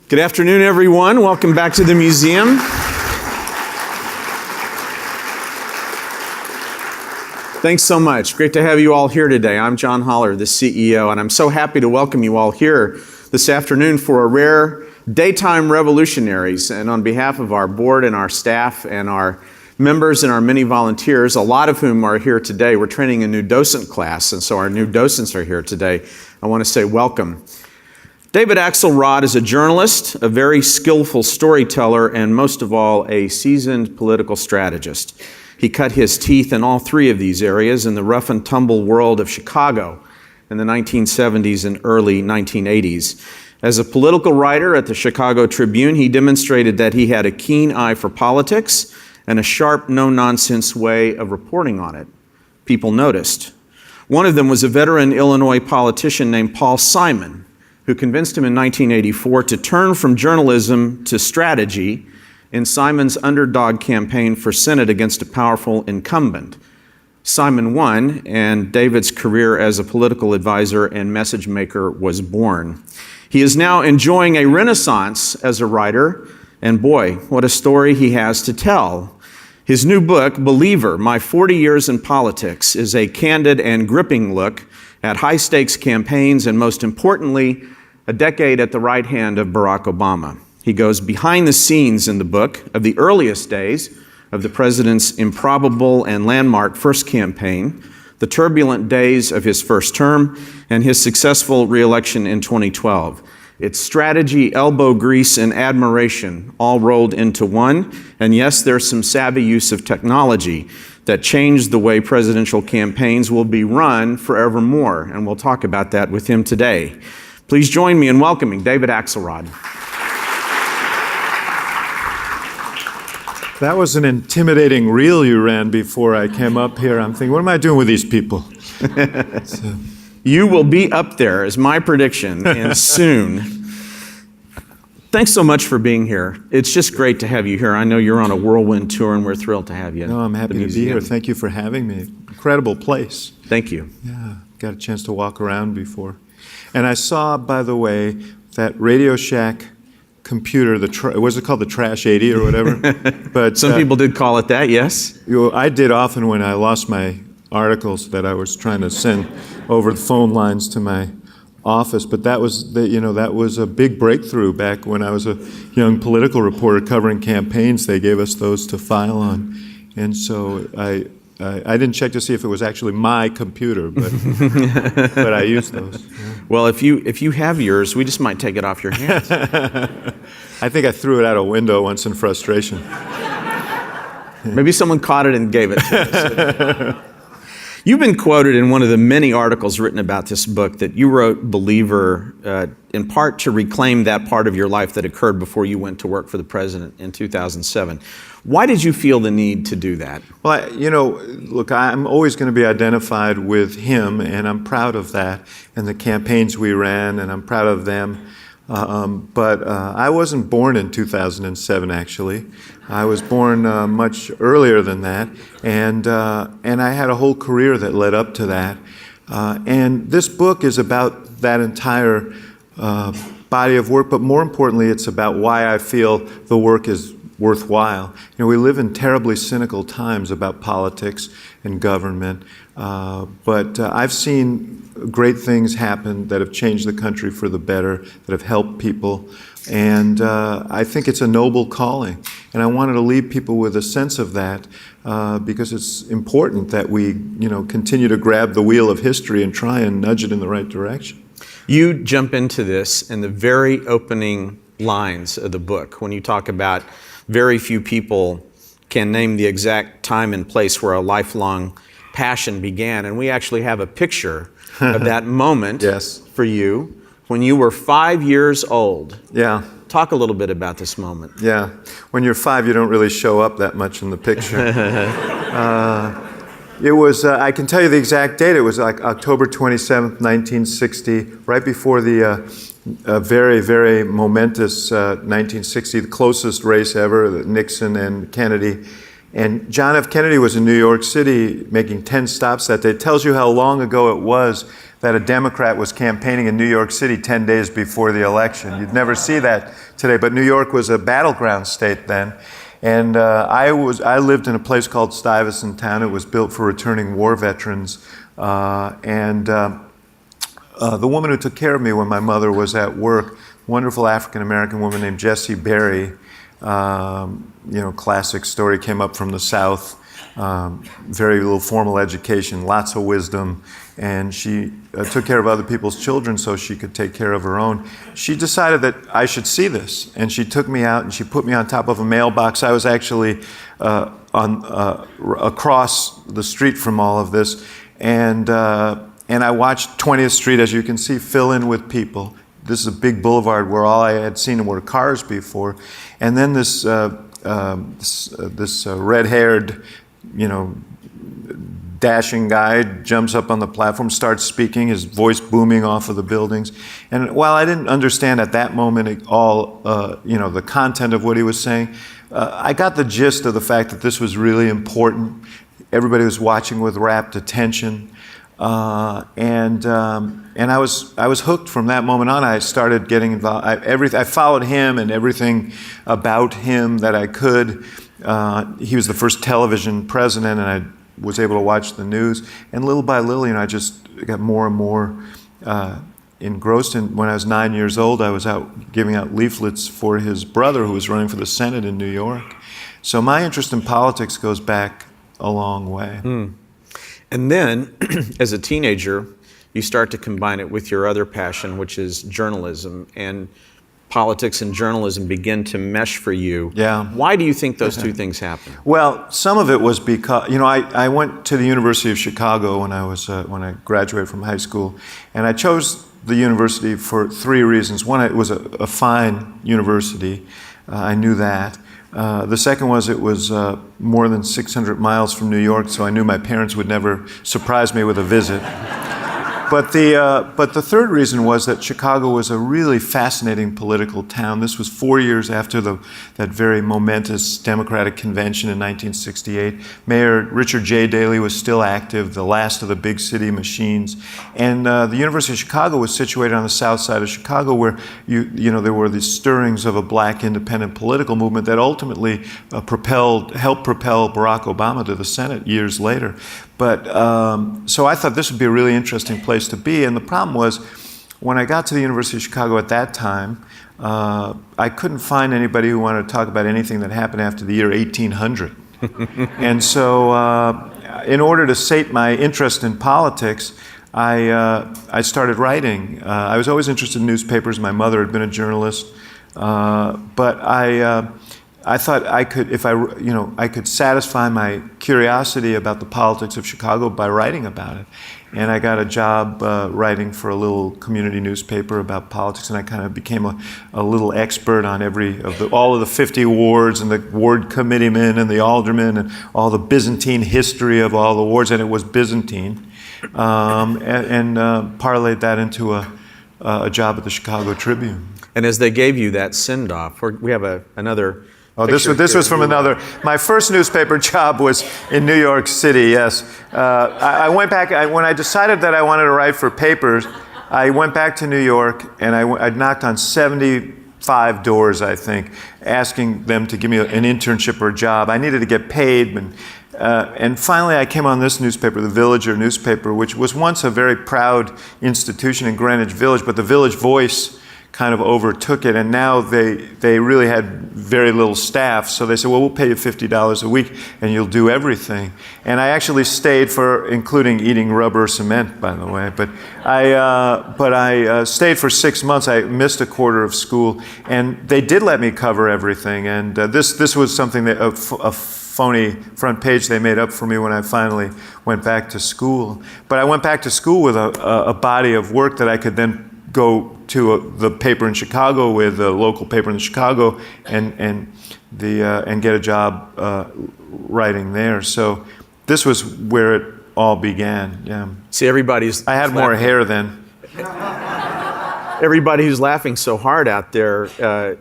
Good afternoon, everyone. Welcome back to the museum. Thanks so much. Great to have you all here today. I'm John Hollar, the CEO, and I'm so happy to welcome you all here this afternoon for a rare Daytime Revolutionaries. And on behalf of our board and our staff and our members and our many volunteers, a lot of whom are here today, we're training a new docent class, and so our new docents are here today. I want to say welcome. David Axelrod is a journalist, a very skillful storyteller, and most of all, a seasoned political strategist. He cut his teeth in all three of these areas in the rough and tumble world of Chicago in the 1970s and early 1980s. As a political writer at the Chicago Tribune, he demonstrated that he had a keen eye for politics and a sharp, no-nonsense way of reporting on it. People noticed. One of them was a veteran Illinois politician named Paul Simon, who convinced him in 1984 to turn from journalism to strategy in Simon's underdog campaign for Senate against a powerful incumbent. Simon won, and David's career as a political advisor and message maker was born. He is now enjoying a renaissance as a writer, and boy, what a story he has to tell. His new book, Believer, My 40 Years in Politics, is a candid and gripping look at high-stakes campaigns and, most importantly, a decade at the right hand of Barack Obama. He goes behind the scenes in the book of the earliest days of the president's improbable and landmark first campaign, the turbulent days of his first term, and his successful re-election in 2012. It's strategy, elbow grease, and admiration all rolled into one. And yes, there's some savvy use of technology that changed the way presidential campaigns will be run forevermore. And we'll talk about that with him today. Please join me in welcoming David Axelrod. That was an intimidating reel you ran before I came up here. I'm thinking, what am I doing with these people? You will be up there, is my prediction, and soon. Thanks so much for being here. It's just great to have you here. I know you're on a whirlwind tour, and we're thrilled to have you. No, I'm happy to be here. Thank you for having me. Incredible place. Thank you. Yeah, got a chance to walk around before. And I saw, by the way, that Radio Shack computer, was it called the Trash 80 or whatever? But some people did call it that, yes? I did often when I lost my articles that I was trying to send over the phone lines to my office. But that was a big breakthrough back when I was a young political reporter covering campaigns. They gave us those to file on. And so I didn't check to see if it was actually my computer, but but I used those. Yeah. Well, if you have yours, we just might take it off your hands. I think I threw it out a window once in frustration. Maybe someone caught it and gave it to us. You've been quoted in one of the many articles written about this book that you wrote Believer in part to reclaim that part of your life that occurred before you went to work for the president in 2007. Why did you feel the need to do that? Well, look, I'm always going to be identified with him, and I'm proud of that, and the campaigns we ran, and I'm proud of them. But I wasn't born in 2007, actually. I was born much earlier than that, and I had a whole career that led up to that. And this book is about that entire body of work, but more importantly, it's about why I feel the work is worthwhile. We live in terribly cynical times about politics and government, but I've seen great things happen that have changed the country for the better, that have helped people, and I think it's a noble calling. And I wanted to leave people with a sense of that because it's important that we, continue to grab the wheel of history and try and nudge it in the right direction. You jump into this in the very opening lines of the book when you talk about very few people can name the exact time and place where a lifelong passion began. And we actually have a picture of that moment yes. for you when you were 5 years old. Yeah. Talk a little bit about this moment. Yeah. When you're 5, you don't really show up that much in the picture. It was, I can tell you the exact date. It was like October 27th, 1960, right before the very, very momentous 1960, the closest race ever, Nixon and Kennedy. And John F. Kennedy was in New York City making 10 stops that day. It tells you how long ago it was that a Democrat was campaigning in New York City 10 days before the election. You'd never see that today, but New York was a battleground state then. And I lived in a place called Stuyvesant Town. It was built for returning war veterans. The woman who took care of me when my mother was at work, wonderful African-American woman named Jessie Berry, classic story, came up from the South, very little formal education, lots of wisdom, and she took care of other people's children so she could take care of her own. She decided that I should see this, and she took me out and she put me on top of a mailbox. I was actually across the street from all of this, and I watched 20th Street, as you can see, fill in with people. This is a big boulevard where all I had seen were cars before. And then this red-haired, dashing guy jumps up on the platform, starts speaking, his voice booming off of the buildings. And while I didn't understand at that moment all, the content of what he was saying, I got the gist of the fact that this was really important. Everybody was watching with rapt attention. And I was hooked from that moment on. I started getting involved. I followed him and everything about him that I could. He was the first television president, and I was able to watch the news. And little by little, I just got more and more engrossed. And when I was 9 years old, I was out giving out leaflets for his brother, who was running for the Senate in New York. So my interest in politics goes back a long way. And then, as a teenager, you start to combine it with your other passion, which is journalism, and politics and journalism begin to mesh for you. Yeah. Why do you think those two things happen? Well, some of it was because, I went to the University of Chicago when I graduated from high school, and I chose the university for three reasons. One, it was a fine university. I knew that. The second was it was more than 600 miles from New York, so I knew my parents would never surprise me with a visit. But the third reason was that Chicago was a really fascinating political town. This was 4 years after that very momentous Democratic convention in 1968. Mayor Richard J. Daley was still active, the last of the big city machines. And the University of Chicago was situated on the south side of Chicago, where there were these stirrings of a black independent political movement that ultimately helped propel Barack Obama to the Senate years later. But so I thought this would be a really interesting place to be. And the problem was, when I got to the University of Chicago at that time, I couldn't find anybody who wanted to talk about anything that happened after the year 1800. And so in order to sate my interest in politics, I started writing. I was always interested in newspapers. My mother had been a journalist. But I thought I could satisfy my curiosity about the politics of Chicago by writing about it. And I got a job writing for a little community newspaper about politics, and I kind of became a little expert on all of the 50 wards and the ward committeemen and the aldermen and all the Byzantine history of all the wards, and it was Byzantine, and parlayed that into a job at the Chicago Tribune. And as they gave you that send-off, we have another... Oh, this was from another. My first newspaper job was in New York City, yes. I went back, when I decided that I wanted to write for papers, I went back to New York, and I knocked on 75 doors, I think, asking them to give me an internship or a job. I needed to get paid, and finally I came on this newspaper, the Villager newspaper, which was once a very proud institution in Greenwich Village, but the Village Voice kind of overtook it, and now they really had very little staff, so they said, well, we'll pay you $50 a week and you'll do everything. And I actually stayed including eating rubber cement, by the way, but I stayed for 6 months. I missed a quarter of school, and they did let me cover everything, and this was something that a phony front page they made up for me when I finally went back to school. But I went back to school with a body of work that I could then go to the paper in Chicago with, the local paper in Chicago, and get a job writing there. So this was where it all began. Yeah. See, I had more hair then. everybody who's laughing so hard out there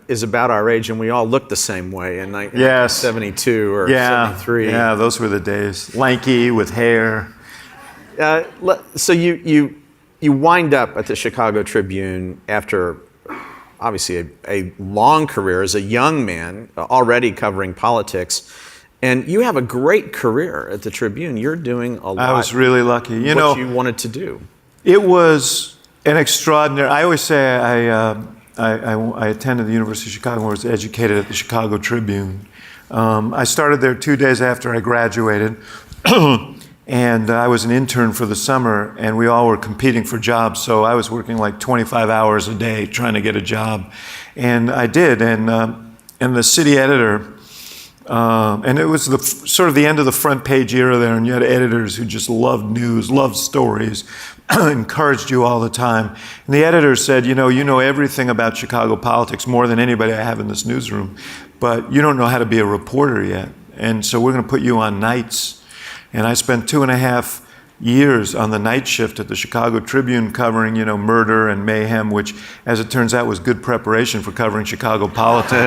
is about our age, and we all look the same way in Yes. 1972 or 73. Yeah, those were the days. Lanky with hair. So you wind up at the Chicago Tribune after obviously a long career as a young man, already covering politics, and you have a great career at the Tribune. You're doing a lot. I was really lucky. What you wanted to do. It was an extraordinary. I always say I attended the University of Chicago, where I was educated at the Chicago Tribune. I started there 2 days after I graduated. And I was an intern for the summer, and we all were competing for jobs. So I was working like 25 hours a day trying to get a job, and I did. And the city editor, and it was sort of the end of the front page era there, and you had editors who just loved news, loved stories, encouraged you all the time. And the editor said, you know everything about Chicago politics more than anybody I have in this newsroom, but you don't know how to be a reporter yet. And so we're going to put you on nights. And I spent 2.5 years on the night shift at the Chicago Tribune covering, murder and mayhem, which, as it turns out, was good preparation for covering Chicago politics.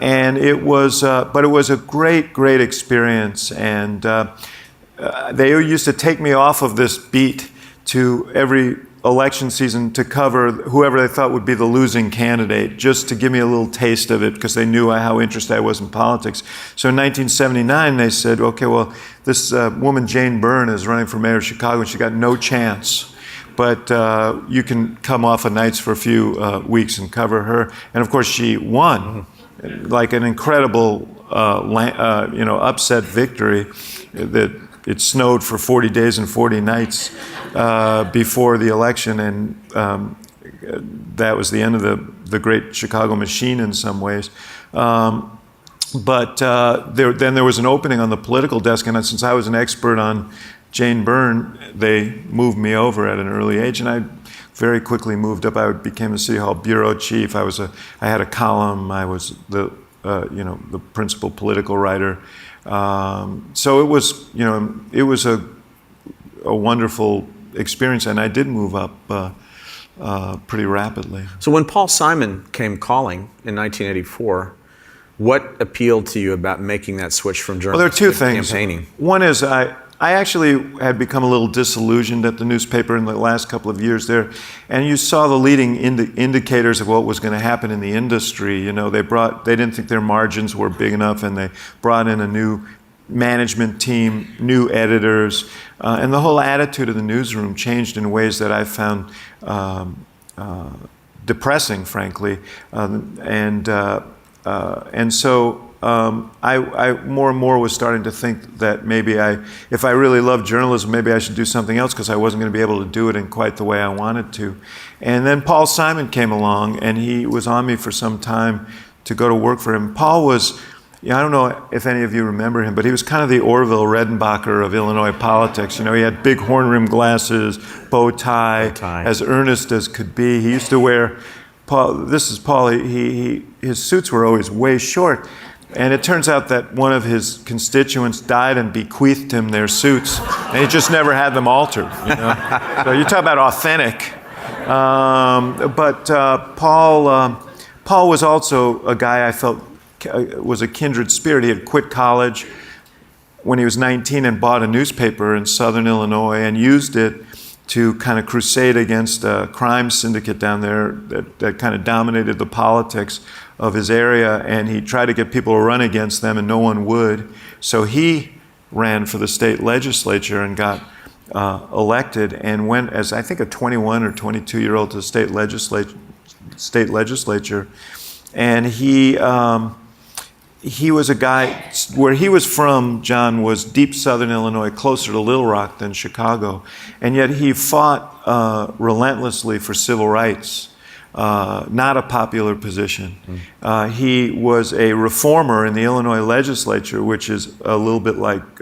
And it was, but it was a great, great experience. And they used to take me off of this beat to every election season to cover whoever they thought would be the losing candidate, just to give me a little taste of it, because they knew how interested I was in politics. So in 1979, they said, okay, well, this woman, Jane Byrne, is running for mayor of Chicago, and she got no chance. But you can come off of nights for a few weeks and cover her. And of course, she won, like an incredible, upset victory. That it snowed for 40 days and 40 nights before the election, and that was the end of the great Chicago machine in some ways. But then there was an opening on the political desk, and since I was an expert on Jane Byrne, they moved me over at an early age, and I very quickly moved up. I became the City Hall bureau chief. I had a column. I was the principal political writer. So it was a wonderful experience, and I did move up pretty rapidly. So when Paul Simon came calling in 1984, what appealed to you about making that switch from journalism Well, there are two to things. campaigning? One is I actually had become a little disillusioned at the newspaper in the last couple of years there, and you saw the leading indicators of what was going to happen in the industry. They didn't think their margins were big enough, and they brought in a new management team, new editors, and the whole attitude of the newsroom changed in ways that I found depressing, frankly, and so I more and more was starting to think that maybe if I really loved journalism, maybe I should do something else, because I wasn't going to be able to do it in quite the way I wanted to. And then Paul Simon came along, and he was on me for some time to go to work for him. Paul was, I don't know if any of you remember him, but he was kind of the Orville Redenbacher of Illinois politics. He had big horn-rimmed glasses, bow tie, as earnest as could be. He used to wear, this is Paul, his suits were always way short. And it turns out that one of his constituents died and bequeathed him their suits, and he just never had them altered. So you talk about authentic. But Paul was also a guy I felt was a kindred spirit. He had quit college when he was 19 and bought a newspaper in Southern Illinois and used it to kind of crusade against a crime syndicate down there that kind of dominated the politics of his area, and he tried to get people to run against them, and no one would. So he ran for the state legislature and got elected, and went as, I think, a 21 or 22-year-old to the state legislature. And he was a guy, where he was from, John, was deep Southern Illinois, closer to Little Rock than Chicago, and yet he fought relentlessly for civil rights. Not a popular position. He was a reformer in the Illinois legislature, which is a little bit like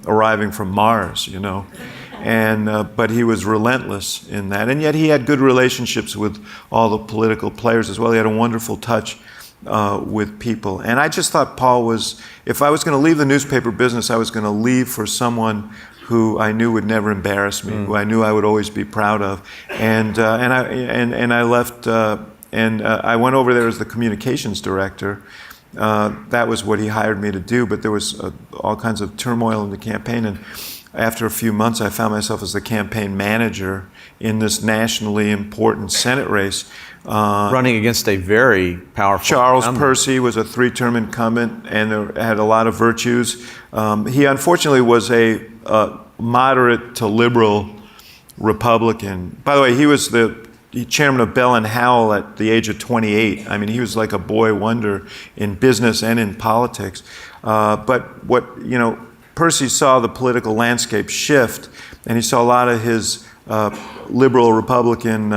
arriving from Mars, but he was relentless in that. And yet he had good relationships with all the political players as well. He had a wonderful touch with people. And I just thought Paul was, if I was going to leave the newspaper business, I was going to leave for someone who I knew would never embarrass me, who I knew I would always be proud of, and I left, I went over there as the communications director. That was what he hired me to do, but there was all kinds of turmoil in the campaign, and after a few months, I found myself as the campaign manager in this nationally important Senate race. Running against a very powerful Charles incumbent. Percy was a 3-term incumbent and had a lot of virtues. He unfortunately was a moderate to liberal Republican. By the way, he was the chairman of Bell and Howell at the age of 28. I mean, he was like a boy wonder in business and in politics. But Percy saw the political landscape shift, and he saw a lot of his liberal Republican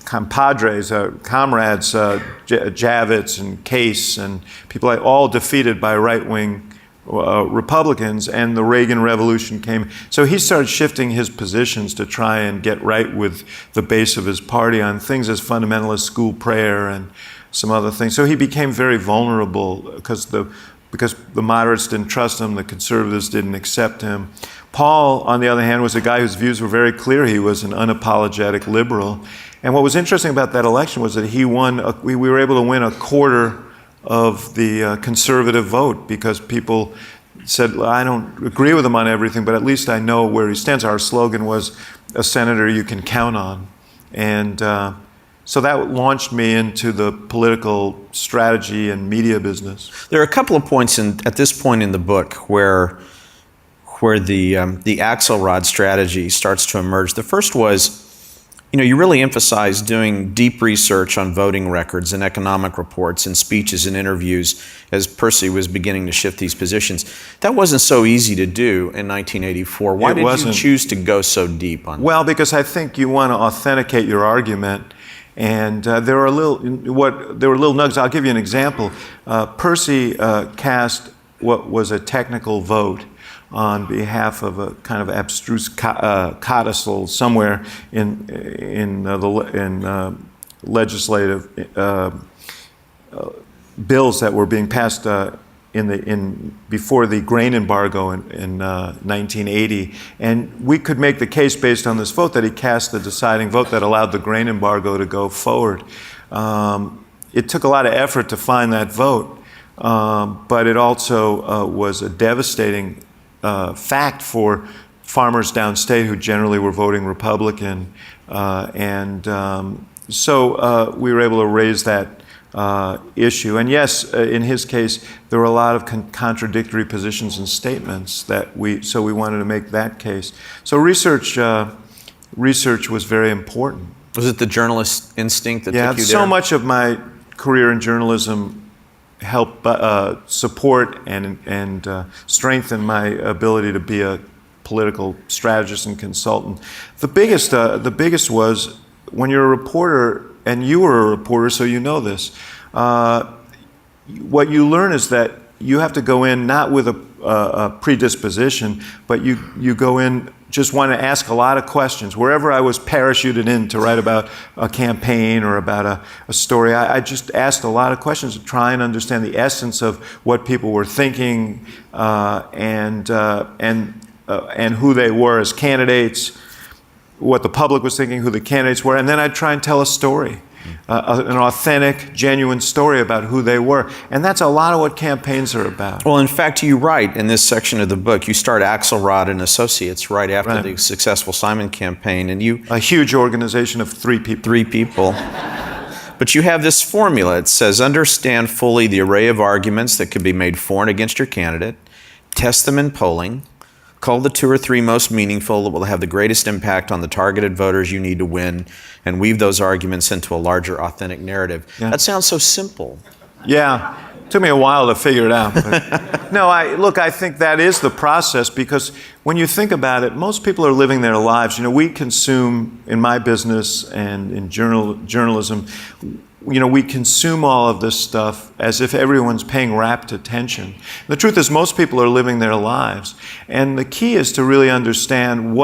compadres, comrades, Javits and Case, and people like all defeated by right-wing Republicans, and the Reagan Revolution came. So he started shifting his positions to try and get right with the base of his party on things as fundamental as school prayer and some other things. So he became very vulnerable because the moderates didn't trust him, the conservatives didn't accept him. Paul, on the other hand, was a guy whose views were very clear. He was an unapologetic liberal. And what was interesting about that election was that he won, we were able to win a quarter of the conservative vote because people said, well, I don't agree with him on everything, but at least I know where he stands. Our slogan was, a senator you can count on. And so that launched me into the political strategy and media business. There are a couple of points at this point in the book where the Axelrod strategy starts to emerge. The first was, you really emphasized doing deep research on voting records and economic reports and speeches and interviews as Percy was beginning to shift these positions. That wasn't so easy to do in 1984. Why did you choose to go so deep on that? Well, because I think you want to authenticate your argument. And there were little nuggets. I'll give you an example. Percy cast what was a technical vote on behalf of a kind of abstruse codicil somewhere in legislative bills that were being passed before the grain embargo in 1980, and we could make the case based on this vote that he cast the deciding vote that allowed the grain embargo to go forward. It took a lot of effort to find that vote, but it also was a devastating fact for farmers downstate who generally were voting Republican, so we were able to raise that issue. And yes, in his case, there were a lot of contradictory positions and statements so we wanted to make that case. So research was very important. Was it the journalist instinct that took you there? So much of my career in journalism helped support and strengthen my ability to be a political strategist and consultant. The biggest was when you're a reporter, and you were a reporter, so you know this. What you learn is that you have to go in not with a predisposition, but you go in just want to ask a lot of questions. Wherever I was parachuted in to write about a campaign or about a story, I just asked a lot of questions to try and understand the essence of what people were thinking and who they were as candidates, what the public was thinking, who the candidates were, and then I'd try and tell a story, an authentic, genuine story about who they were. And that's a lot of what campaigns are about. Well, in fact, you write in this section of the book, you start Axelrod and Associates right after the successful Simon campaign, and a huge organization of 3 people. 3 people. But you have this formula. It says, understand fully the array of arguments that could be made for and against your candidate, test them in polling, call the 2 or 3 most meaningful that will have the greatest impact on the targeted voters you need to win, and weave those arguments into a larger, authentic narrative. Yeah. That sounds so simple. Yeah. It took me a while to figure it out. But no, I think that is the process, because when you think about it, most people are living their lives. We consume, in my business and in journalism, we consume all of this stuff as if everyone's paying rapt attention. The truth is most people are living their lives. And the key is to really understand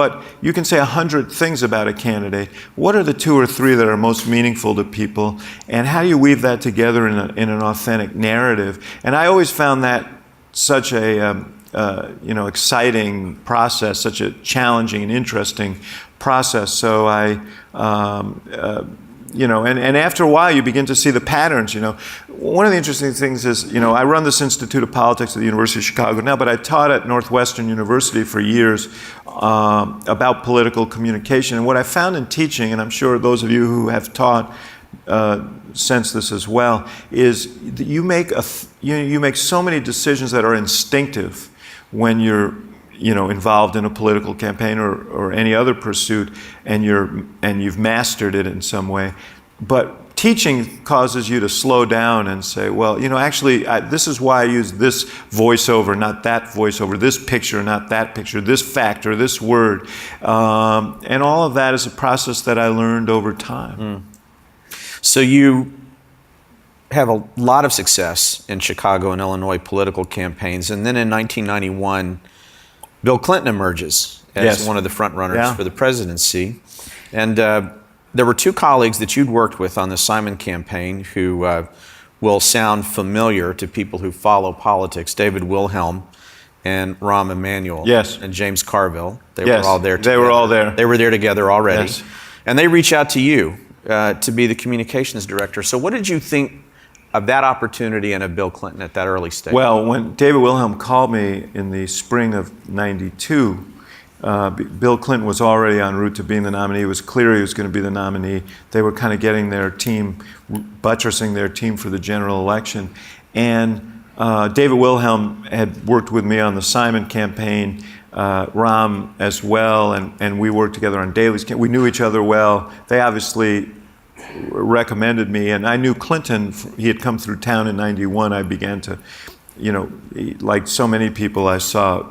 you can say 100 things about a candidate. What are the 2 or 3 that are most meaningful to people? And how do you weave that together in an authentic narrative? And I always found that such a exciting process, such a challenging and interesting process. So and after a while, you begin to see the patterns. One of the interesting things is, I run this Institute of Politics at the University of Chicago now, but I taught at Northwestern University for years about political communication. And what I found in teaching, and I'm sure those of you who have taught sense this as well, is that you make so many decisions that are instinctive when you're involved in a political campaign or any other pursuit, and you've mastered it in some way. But teaching causes you to slow down and say, well, actually, this is why I use this voiceover, not that voiceover, this picture, not that picture, this fact or this word. And all of that is a process that I learned over time. Mm. So you have a lot of success in Chicago and Illinois political campaigns, and then in 1991, Bill Clinton emerges as one of the front runners for the presidency. And there were two colleagues that you'd worked with on the Simon campaign who will sound familiar to people who follow politics, David Wilhelm and Rahm Emanuel and James Carville. They were all there together. They were all there. They were there together already. Yes. And they reach out to you to be the communications director. So what did you think of that opportunity and of Bill Clinton at that early stage? Well, when David Wilhelm called me in the spring of '92, Bill Clinton was already en route to being the nominee. It was clear he was going to be the nominee. They were kind of getting their team, buttressing their team for the general election. And David Wilhelm had worked with me on the Simon campaign, Rahm as well, and we worked together on Daley's. We knew each other well. They obviously recommended me, and I knew Clinton. He had come through town in '91. I began to, like so many people, I saw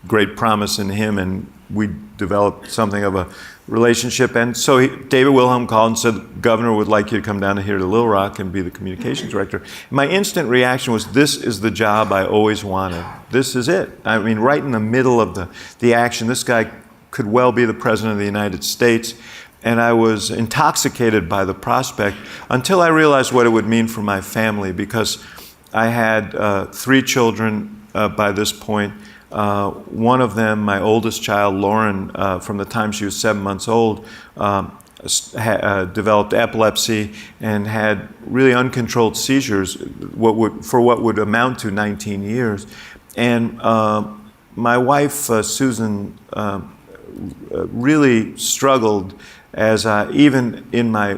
great promise in him, and we developed something of a relationship. And so David Wilhelm called and said, "Governor would like you to come down here to Little Rock and be the communications director." My instant reaction was, this is the job I always wanted. This is it. I mean, right in the middle of the action, this guy could well be the president of the United States. And I was intoxicated by the prospect until I realized what it would mean for my family, because I had 3 children by this point. One of them, my oldest child, Lauren, from the time she was 7 months old, developed epilepsy and had really uncontrolled seizures, what would amount to 19 years. And my wife, Susan, really struggled as even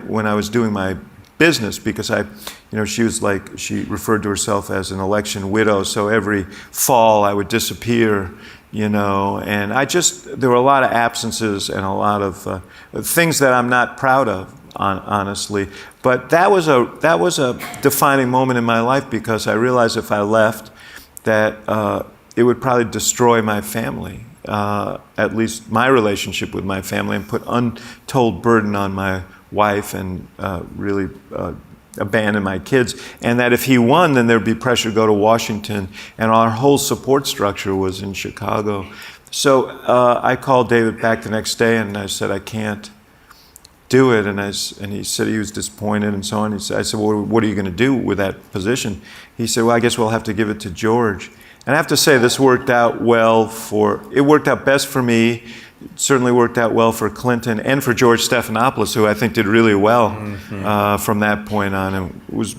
when I was doing my business, because she referred to herself as an election widow. So every fall I would disappear, and there were a lot of absences and a lot of things that I'm not proud of, honestly. But that was a defining moment in my life, because I realized if I left, that it would probably destroy my family. At least my relationship with my family, and put untold burden on my wife, and really abandon my kids. And that if he won, then there'd be pressure to go to Washington, and our whole support structure was in Chicago. So I called David back the next day, and I said, I can't do it. And he said he was disappointed and so on. I said, well, what are you going to do with that position? He said, well, I guess we'll have to give it to George. And I have to say, this worked out it worked out best for me. It certainly worked out well for Clinton and for George Stephanopoulos, who I think did really well from that point on, and was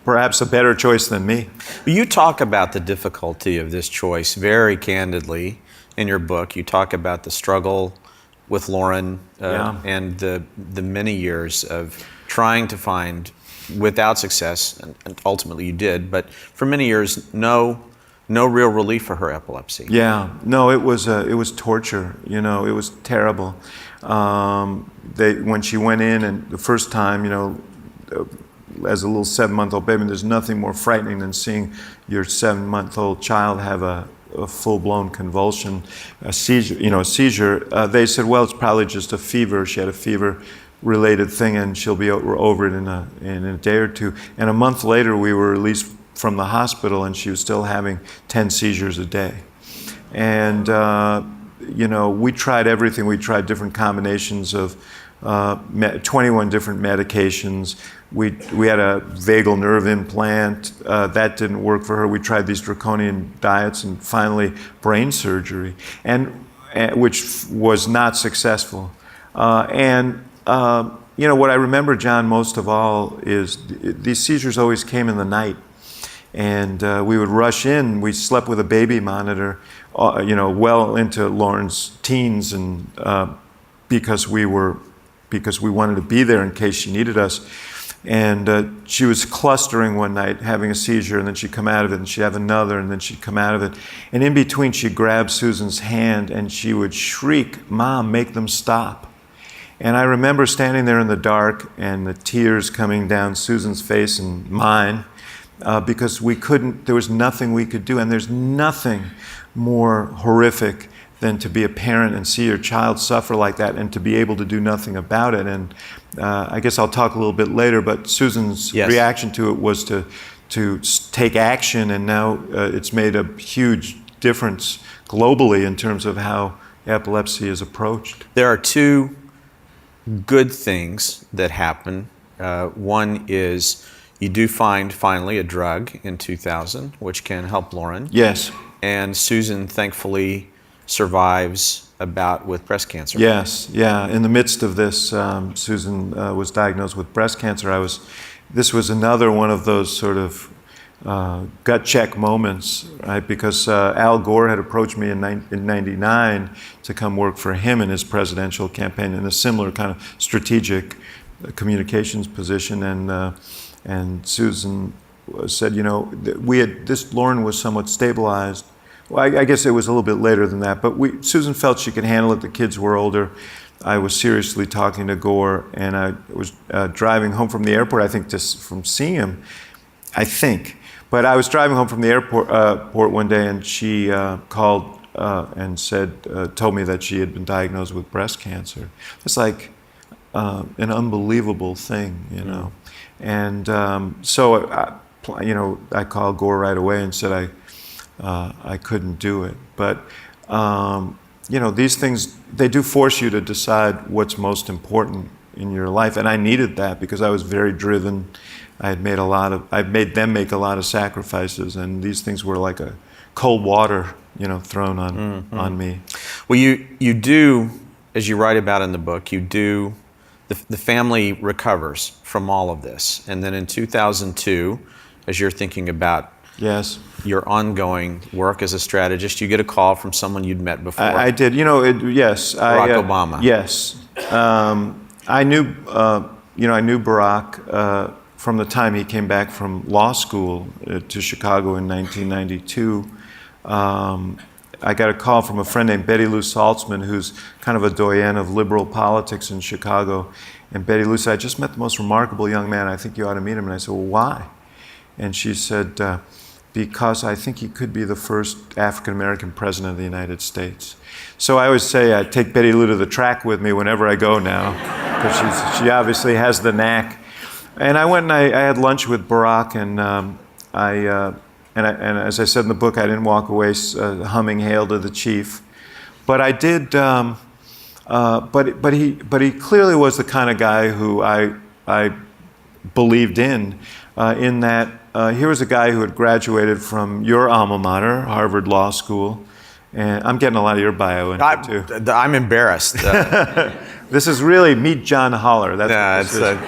perhaps a better choice than me. You talk about the difficulty of this choice very candidly in your book. You talk about the struggle with Lauren and the many years of trying to find, without success, and ultimately you did, but for many years, no real relief for her epilepsy. Yeah, no, it was torture. It was terrible. When she went in, and the first time, as a little 7-month-old baby, there's nothing more frightening than seeing your 7-month-old child have a full-blown convulsion, a seizure. They said, well, it's probably just a fever. She had a fever-related thing, and she'll be over it in a day or two. And a month later, we were released from the hospital, and she was still having 10 seizures a day. And we tried everything. We tried different combinations of 21 different medications. We had a vagal nerve implant. That didn't work for her. We tried these draconian diets and finally brain surgery, which was not successful. What I remember, John, most of all is these seizures always came in the night. And we would rush in. We slept with a baby monitor, well into Lauren's teens, and because we wanted to be there in case she needed us. And she was clustering one night, having a seizure, and then she'd come out of it, and she'd have another, and then she'd come out of it. And in between, she'd grab Susan's hand, and she would shriek, "Mom, make them stop." And I remember standing there in the dark, and the tears coming down Susan's face and mine, because there was nothing we could do. And there's nothing more horrific than to be a parent and see your child suffer like that and to be able to do nothing about it. And I guess I'll talk a little bit later, but Susan's reaction to it was to take action, and now it's made a huge difference globally in terms of how epilepsy is approached. There are two good things that happen. One is you do find finally a drug in 2000, which can help Lauren. Yes. And Susan thankfully survives a bout with breast cancer. Yes, yeah. In the midst of this, Susan was diagnosed with breast cancer. This was another one of those sort of gut check moments, right? Because Al Gore had approached me in 99 to come work for him in his presidential campaign in a similar kind of strategic communications position, and Susan said, Lauren was somewhat stabilized. Well, I guess it was a little bit later than that, but Susan felt she could handle it. The kids were older. I was seriously talking to Gore, and I was driving home from the airport, I think, just from seeing him, I think. But I was driving home from the airport one day, and she called and told me that she had been diagnosed with breast cancer. It's like an unbelievable thing, And so, I called Gore right away and said I couldn't do it. But, these things, they do force you to decide what's most important in your life. And I needed that because I was very driven. I'd made them make a lot of sacrifices, and these things were like a cold water, thrown on me. Well, you do, as you write about in the book, the family recovers from all of this. And then in 2002, as you're thinking about your ongoing work as a strategist, you get a call from someone you'd met before. I did. Yes. Barack Obama. Yes. I knew Barack from the time he came back from law school to Chicago in 1992. I got a call from a friend named Betty Lou Saltzman, who's kind of a doyen of liberal politics in Chicago. And Betty Lou said, "I just met the most remarkable young man. I think you ought to meet him." And I said, "Well, why?" And she said, "Because I think he could be the first African-American president of the United States." So I always say I take Betty Lou to the track with me whenever I go now, because she obviously has the knack. And I went and I had lunch with Barack, and and as I said in the book, I didn't walk away humming "Hail to the Chief," but I did. But he clearly was the kind of guy who I believed in that here was a guy who had graduated from your alma mater, Harvard Law School, and I'm getting a lot of your bio in here too. I'm embarrassed. This is really meet John Hollar. That's what this is.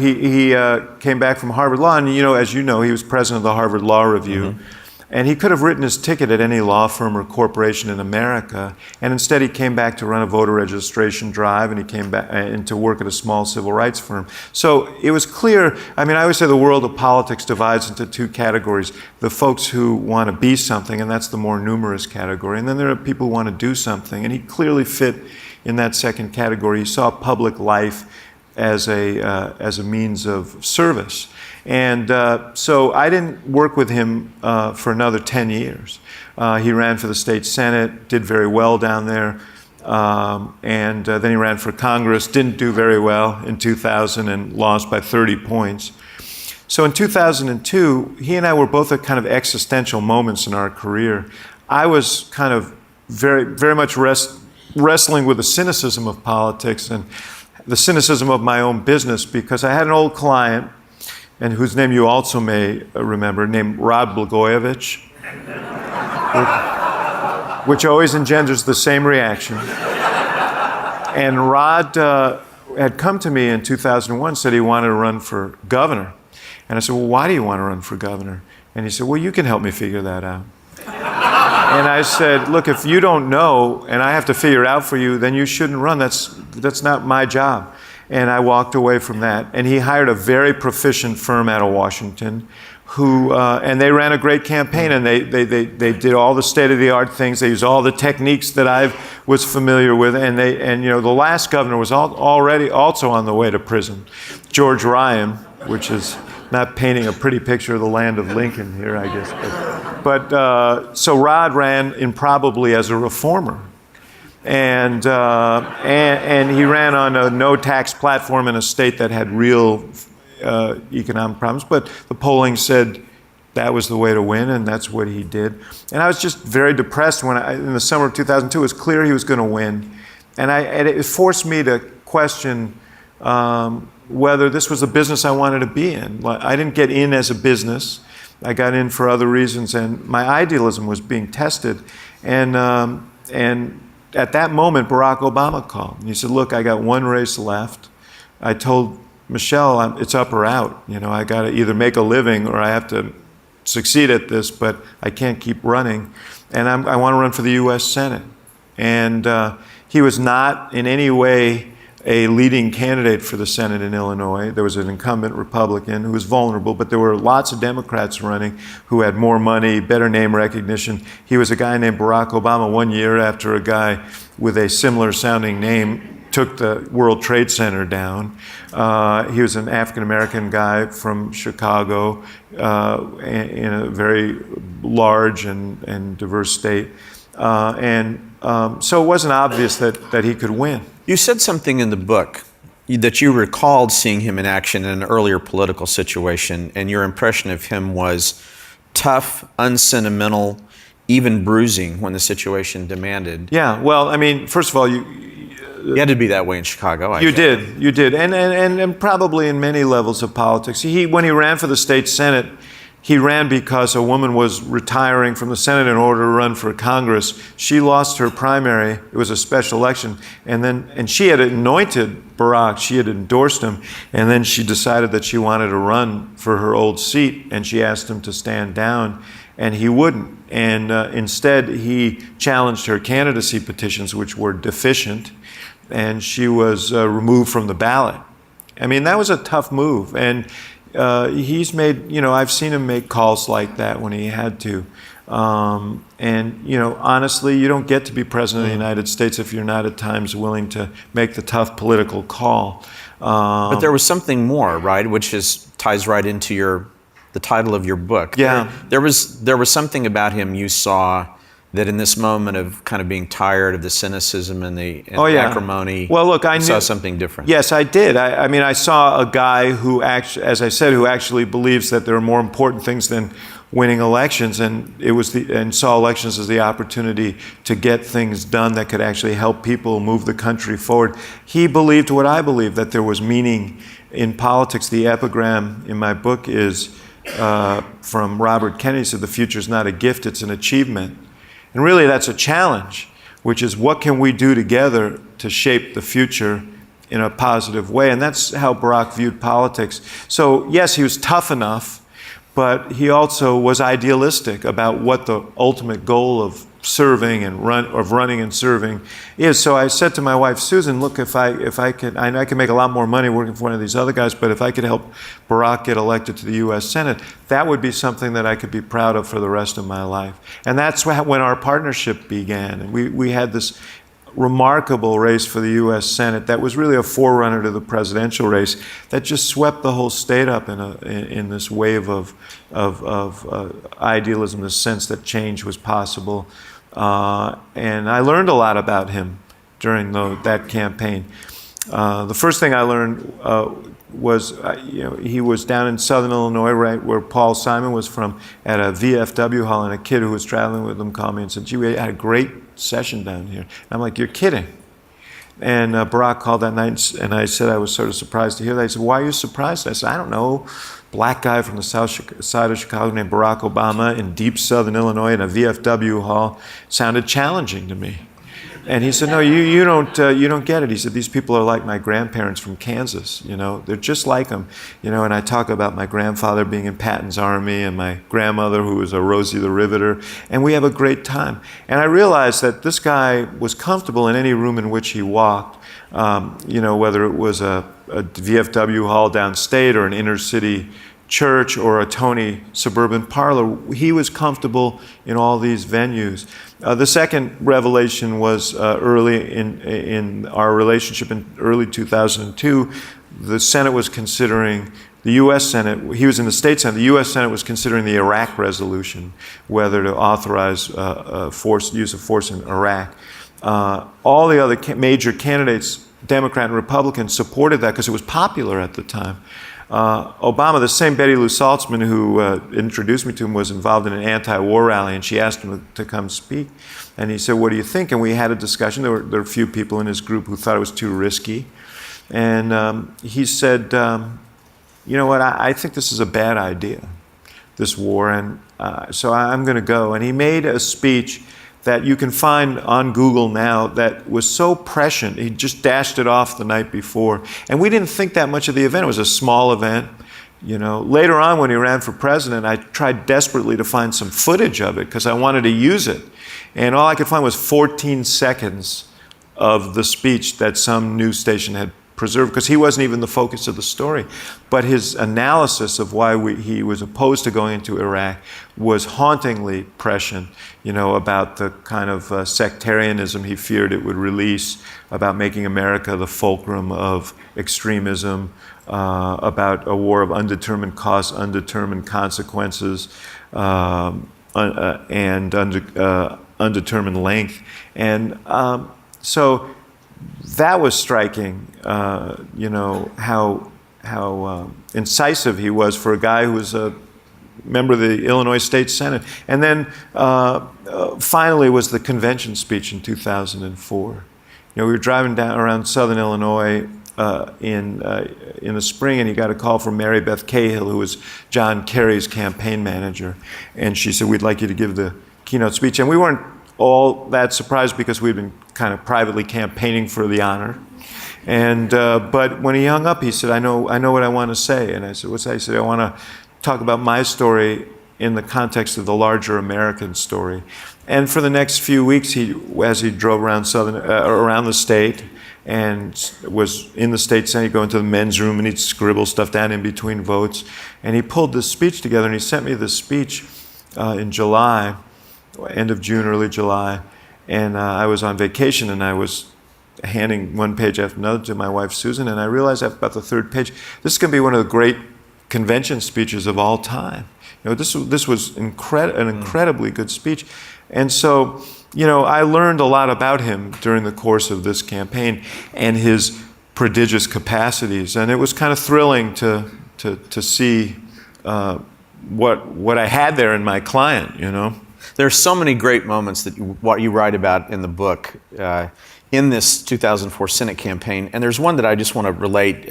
He came back from Harvard Law, and as you know, he was president of the Harvard Law Review. Mm-hmm. And he could have written his ticket at any law firm or corporation in America, and instead he came back to run a voter registration drive, and he came back and to work at a small civil rights firm. So it was clear. I always say the world of politics divides into two categories: the folks who want to be something, and that's the more numerous category, and then there are people who want to do something, and he clearly fit in that second category. He saw public life as a means of service. And so I didn't work with him for another 10 years. He ran for the state Senate, did very well down there. And then he ran for Congress, didn't do very well in 2000 and lost by 30 points. So in 2002, he and I were both at kind of existential moments in our career. I was kind of very, very much wrestling with the cynicism of politics, and the cynicism of my own business, because I had an old client, and whose name you also may remember, named Rod Blagojevich, which always engenders the same reaction. And Rod had come to me in 2001, said he wanted to run for governor. And I said, well, why do you want to run for governor? And he said, well, you can help me figure that out. And I said, look, if you don't know and I have to figure it out for you, then you shouldn't run. That's not my job. And I walked away from that. And he hired a very proficient firm out of Washington and they ran a great campaign, and they did all the state-of-the-art things. They used all the techniques that I was familiar with, and the last governor was already also on the way to prison. George Ryan, which is not painting a pretty picture of the land of Lincoln here, I guess. But so Rod ran improbably as a reformer. And he ran on a no-tax platform in a state that had real economic problems. But the polling said that was the way to win, and that's what he did. And I was just very depressed when in the summer of 2002, it was clear he was going to win. And it forced me to question whether this was a business I wanted to be in. I didn't get in as a business. I got in for other reasons, and my idealism was being tested. And at that moment, Barack Obama called. And he said, look, I got one race left. I told Michelle, it's up or out. I got to either make a living or I have to succeed at this, but I can't keep running. And I want to run for the U.S. Senate. And he was not in any way a leading candidate for the Senate in Illinois. There was an incumbent Republican who was vulnerable, but there were lots of Democrats running who had more money, better name recognition. He was a guy named Barack Obama 1 year after a guy with a similar sounding name took the World Trade Center down. He was an African-American guy from Chicago in a very large and diverse state. So it wasn't obvious that he could win. You said something in the book that you recalled seeing him in action in an earlier political situation, and your impression of him was tough, unsentimental, even bruising when the situation demanded. Yeah, well, I mean, first of all, you had to be that way in Chicago. You did, and probably in many levels of politics. When he ran for the state Senate, he ran because a woman was retiring from the Senate in order to run for Congress. She lost her primary. It was a special election. And she had anointed Barack. She had endorsed him. And then she decided that she wanted to run for her old seat. And she asked him to stand down. And he wouldn't. And instead, he challenged her candidacy petitions, which were deficient. And she was removed from the ballot. I mean, that was a tough move. And he's made, I've seen him make calls like that when he had to. Honestly, you don't get to be president of the United States if you're not at times willing to make the tough political call. But there was something more, right, which ties right into the title of your book. Yeah. There was something about him you saw that in this moment of kind of being tired of the cynicism and the acrimony, well, look, I saw something different. Yes, I did. I mean, I saw a guy who actually, as I said, who actually believes that there are more important things than winning elections, and saw elections as the opportunity to get things done that could actually help people move the country forward. He believed what I believe, that there was meaning in politics. The epigram in my book is from Robert Kennedy, said, "The future is not a gift, it's an achievement." And really, that's a challenge, which is what can we do together to shape the future in a positive way? And that's how Barack viewed politics. So yes, he was tough enough, but he also was idealistic about what the ultimate goal of serving and running and serving is. So I said to my wife, Susan, look, if I could, I can make a lot more money working for one of these other guys, but if I could help Barack get elected to the U.S. Senate, that would be something that I could be proud of for the rest of my life. And that's when our partnership began. And we had this remarkable race for the U.S. Senate that was really a forerunner to the presidential race that just swept the whole state up in this wave of idealism, this sense that change was possible. And I learned a lot about him during that campaign. The first thing I learned was, he was down in Southern Illinois, right where Paul Simon was from, at a VFW hall, and a kid who was traveling with him called me and said, "Gee, we had a great session down here." And I'm like, "You're kidding." And Barack called that night, and I said I was sort of surprised to hear that. He said, "Why are you surprised?" I said, "I don't know. Black guy from the south side of Chicago named Barack Obama in deep southern Illinois in a VFW hall sounded challenging to me." And he said, "No, you don't get it." He said, "These people are like my grandparents from Kansas. They're just like them. And I talk about my grandfather being in Patton's army and my grandmother who was a Rosie the Riveter, and we have a great time." And I realized that this guy was comfortable in any room in which he walked, whether it was a VFW hall downstate or an inner city church or a Tony suburban parlor. He was comfortable in all these venues. The second revelation was early in our relationship in early 2002. The Senate was considering, the U.S. Senate, he was in the State Senate, the U.S. Senate was considering the Iraq resolution, whether to authorize use of force in Iraq. All the other major candidates, Democrat and Republican, supported that because it was popular at the time. Obama, the same Betty Lou Saltzman who introduced me to him, was involved in an anti-war rally, and she asked him to come speak. And he said, "What do you think?" And we had a discussion. There were a few people in his group who thought it was too risky. And he said, "You know what, I think this is a bad idea, this war, and so I'm going to go." And he made a speech that you can find on Google now that was so prescient. He just dashed it off the night before. And we didn't think that much of the event. It was a small event. Later on when he ran for president, I tried desperately to find some footage of it because I wanted to use it. And all I could find was 14 seconds of the speech that some news station had preserved, because he wasn't even the focus of the story. But his analysis of why he was opposed to going into Iraq was hauntingly prescient, about the kind of sectarianism he feared it would release, about making America the fulcrum of extremism, about a war of undetermined costs, undetermined consequences, and undetermined length. And so that was striking, how incisive he was for a guy who was a member of the Illinois State Senate. And then finally was the convention speech in 2004. We were driving down around southern Illinois in the spring, and he got a call from Mary Beth Cahill, who was John Kerry's campaign manager. And she said, "We'd like you to give the keynote speech." And we weren't all that surprised because we'd been kind of privately campaigning for the honor. And but when he hung up, he said, I know what I want to say." And I said, "What's that?" He said, "I want to talk about my story in the context of the larger American story." And for the next few weeks, as he drove around around the state and was in the state Senate, he'd go into the men's room and he'd scribble stuff down in between votes. And he pulled this speech together, and he sent me this speech in July, end of June, early July. And I was on vacation, and I was handing one page after another to my wife, Susan, and I realized after about the third page, this is going to be one of the great convention speeches of all time. This was an incredibly good speech. And so, I learned a lot about him during the course of this campaign and his prodigious capacities. And it was kind of thrilling to see what I had there in my client, There's so many great moments that what you write about in the book in this 2004 Senate campaign, and there's one that I just want to relate.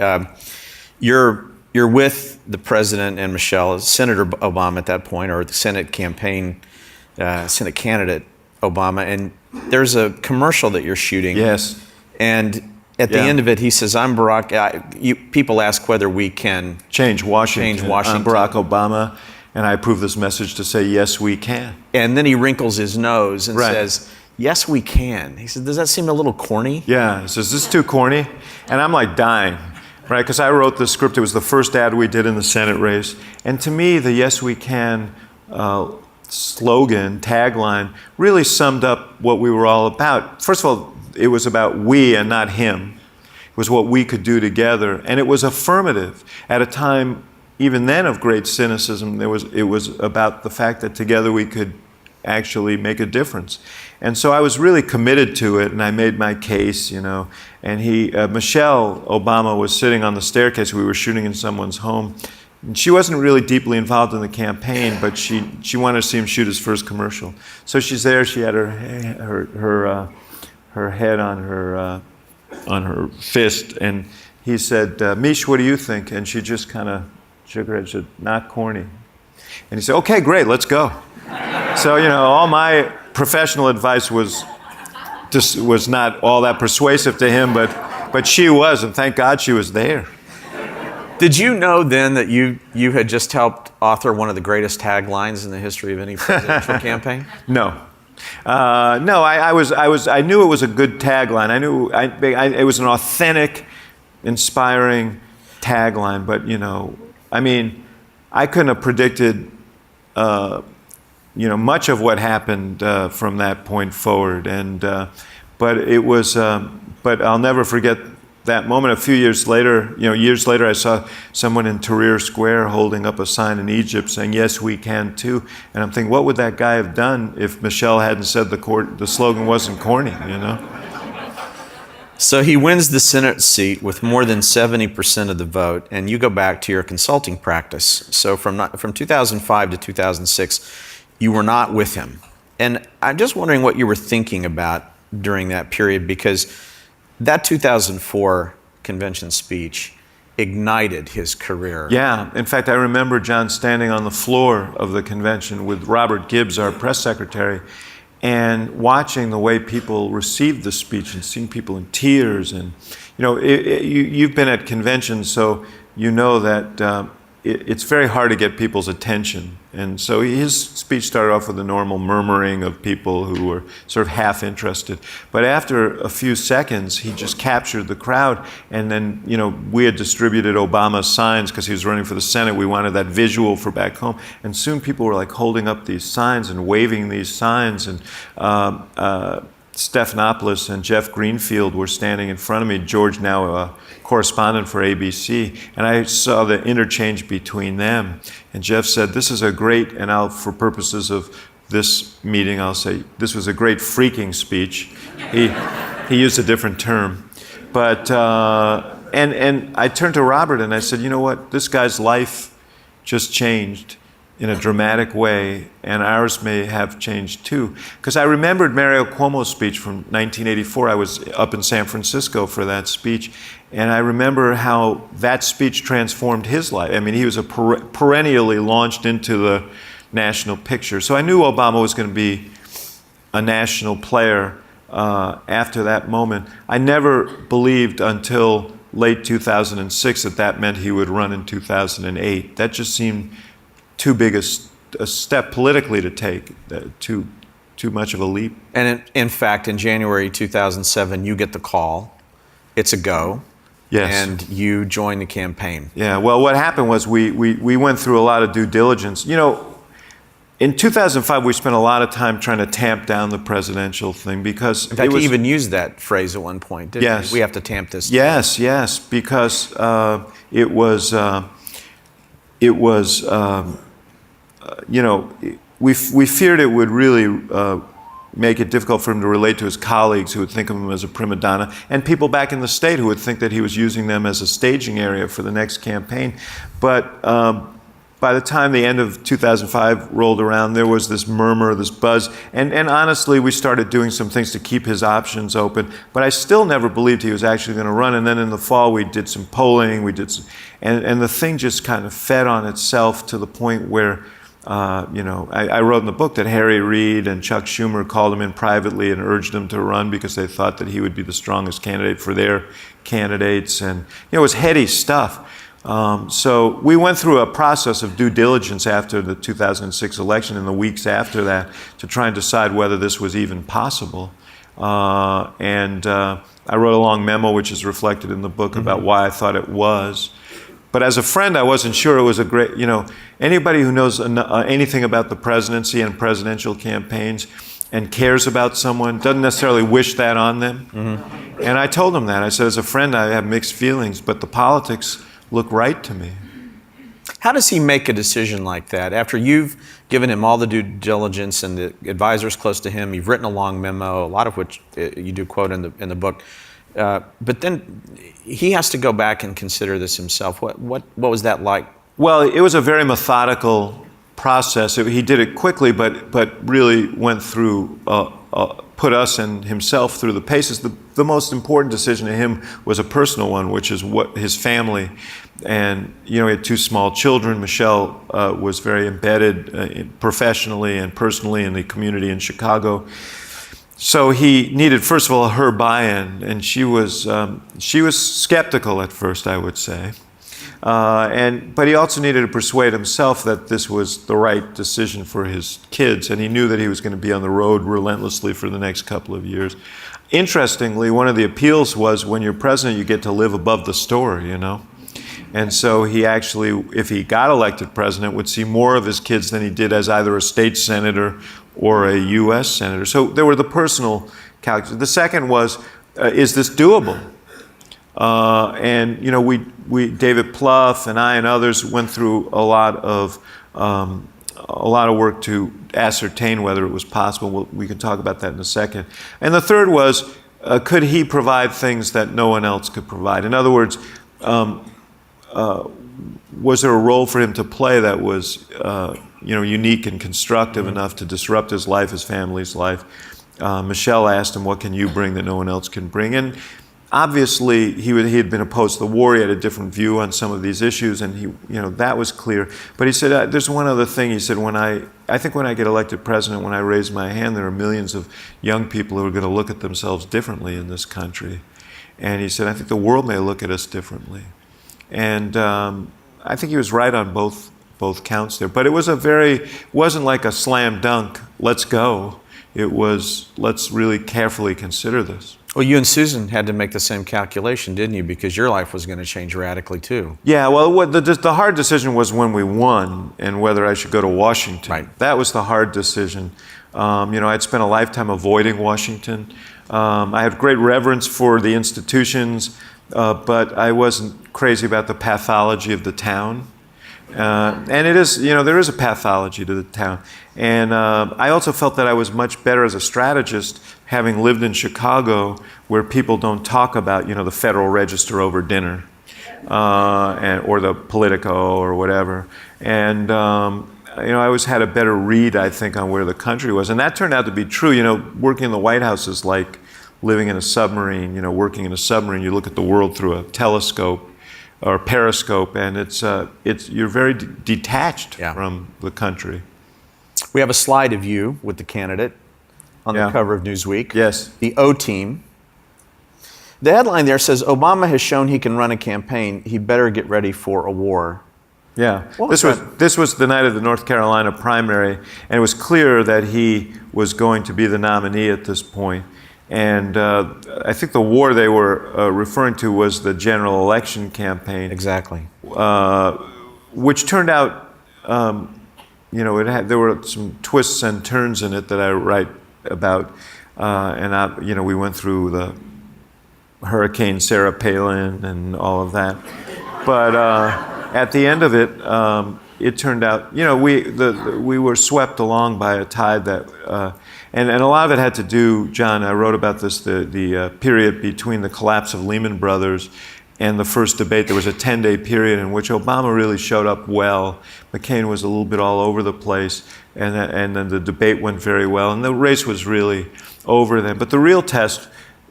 You're with the president and Michelle, Senator Obama at that point, or the Senate campaign, Senate candidate Obama, and there's a commercial that you're shooting. Yes. And at the end of it, he says, "I'm Barack." People ask whether we can change Washington. I'm Barack Obama. And I approve this message to say, yes, we can. And then he wrinkles his nose and says, "Yes, we can." He said, "Does that seem a little corny?" Yeah, he says, "This is too corny." And I'm like dying, right? Because I wrote the script. It was the first ad we did in the Senate race. And to me, the "Yes, we can" slogan, tagline, really summed up what we were all about. First of all, it was about we and not him. It was what we could do together. And it was affirmative at a time, even then, of great cynicism. It was about the fact that together we could actually make a difference. And so I was really committed to it, and I made my case, And Michelle Obama was sitting on the staircase. We were shooting in someone's home. And she wasn't really deeply involved in the campaign, but she wanted to see him shoot his first commercial. So she's there. She had her head on her fist, and he said, Mish, what do you think? And she just kind of shook her head and said, not corny. And he said, okay, great, let's go. So, all my professional advice was not all that persuasive to him, but she was, and thank God she was there. Did you know then that you had just helped author one of the greatest taglines in the history of any presidential campaign? No. No, I knew it was a good tagline. I knew it was an authentic, inspiring tagline, but, I couldn't have predicted, much of what happened from that point forward. But it was, but I'll never forget that moment. A few years later, I saw someone in Tahrir Square holding up a sign in Egypt saying, yes, we can too. And I'm thinking, what would that guy have done if Michelle hadn't said the slogan wasn't corny, So he wins the Senate seat with more than 70% of the vote, and you go back to your consulting practice. So from 2005 to 2006, you were not with him. And I'm just wondering what you were thinking about during that period, because that 2004 convention speech ignited his career. Yeah. In fact, I remember John standing on the floor of the convention with Robert Gibbs, our press secretary, and watching the way people received the speech and seeing people in tears. And, you've been at conventions, so you know that it's very hard to get people's attention. And so his speech started off with the normal murmuring of people who were sort of half interested. But after a few seconds, he just captured the crowd. And then, we had distributed Obama's signs because he was running for the Senate. We wanted that visual for back home. And soon people were like holding up these signs and waving these signs. And Stephanopoulos and Jeff Greenfield were standing in front of me. George, now a correspondent for ABC, and I saw the interchange between them. And Jeff said, this is a great, and for purposes of this meeting, I'll say, this was a great freaking speech. He used a different term. But, and I turned to Robert and I said, you know what, this guy's life just changed in a dramatic way, and ours may have changed too. Because I remembered Mario Cuomo's speech from 1984. I was up in San Francisco for that speech, and I remember how that speech transformed his life. I mean, he was perennially launched into the national picture. So I knew Obama was going to be a national player after that moment. I never believed until late 2006 that meant he would run in 2008. That just seemed too big a step politically to take, too much of a leap. And in fact, in January 2007, you get the call. It's a go. Yes. And you join the campaign. Yeah, well, what happened was we went through a lot of due diligence. In 2005, we spent a lot of time trying to tamp down the presidential thing because... In fact, he even used that phrase at one point, didn't yes. he? We have to tamp this down. Yes, because it was we feared it would really make it difficult for him to relate to his colleagues who would think of him as a prima donna, and people back in the state who would think that he was using them as a staging area for the next campaign. But by the time the end of 2005 rolled around, there was this murmur, this buzz, and honestly, we started doing some things to keep his options open, but I still never believed he was actually going to run. And then in the fall, we did some polling, and the thing just kind of fed on itself to the point where I wrote in the book that Harry Reid and Chuck Schumer called him in privately and urged him to run because they thought that he would be the strongest candidate for their candidates. And it was heady stuff. So we went through a process of due diligence after the 2006 election and the weeks after that to try and decide whether this was even possible. And I wrote a long memo, which is reflected in the book, about why I thought it was. But as a friend, I wasn't sure it was a great, anybody who knows anything about the presidency and presidential campaigns and cares about someone doesn't necessarily wish that on them. Mm-hmm. And I told him that. I said, as a friend, I have mixed feelings, but the politics look right to me. How does he make a decision like that? After you've given him all the due diligence and the advisors close to him, you've written a long memo, a lot of which you do quote in the book. But then he has to go back and consider this himself. What was that like? Well, it was a very methodical process. He did it quickly, but really went through put us and himself through the paces. The most important decision to him was a personal one, which is what his family. And, he had 2 small children. Michelle was very embedded professionally and personally in the community in Chicago. So he needed, first of all, her buy-in, and she was skeptical at first, I would say. But he also needed to persuade himself that this was the right decision for his kids, and he knew that he was going to be on the road relentlessly for the next couple of years. Interestingly, one of the appeals was when you're president, you get to live above the story, And so he actually, if he got elected president, would see more of his kids than he did as either a state senator or a U.S. senator. So there were the personal calculations. The second was, is this doable? And David Plouffe and I and others went through a lot of work to ascertain whether it was possible. We can talk about that in a second. And the third was, could he provide things that no one else could provide? In other words, was there a role for him to play that was, unique and constructive enough to disrupt his life, his family's life? Michelle asked him, "What can you bring that no one else can bring?" And obviously, he had been opposed to the war. He had a different view on some of these issues, and that was clear. But he said, "There's one other thing." He said, I think when I get elected president, when I raise my hand, there are millions of young people who are going to look at themselves differently in this country." And he said, "I think the world may look at us differently." And I think he was right on both counts there. But it wasn't like a slam dunk, let's go. It was, let's really carefully consider this. Well, you and Susan had to make the same calculation, didn't you? Because your life was going to change radically too. Yeah, well, the hard decision was when we won and whether I should go to Washington. Right. That was the hard decision. I'd spent a lifetime avoiding Washington. I had great reverence for the institutions, but I wasn't crazy about the pathology of the town. And it is, there is a pathology to the town. And I also felt that I was much better as a strategist, having lived in Chicago, where people don't talk about, the Federal Register over dinner, or the Politico or whatever. And I always had a better read, I think, on where the country was. And that turned out to be true. Working in the White House is like living in a submarine. Working in a submarine, you look at the world through a telescope or periscope, and you're very detached from the country. We have a slide of you with the candidate on the cover of Newsweek. Yes. The O team. The headline there says, "Obama has shown he can run a campaign. He better get ready for a war." Yeah. This was the night of the North Carolina primary, and it was clear that he was going to be the nominee at this point. And I think the war they were referring to was the general election campaign. Exactly. Which turned out, there were some twists and turns in it that I write about. We went through the Hurricane Sarah Palin and all of that. But at the end of it, it turned out, we were swept along by a tide that. And a lot of it had to do, John, I wrote about this, the period between the collapse of Lehman Brothers and the first debate. There was a 10-day period in which Obama really showed up well. McCain was a little bit all over the place, and then the debate went very well, and the race was really over then. But the real test,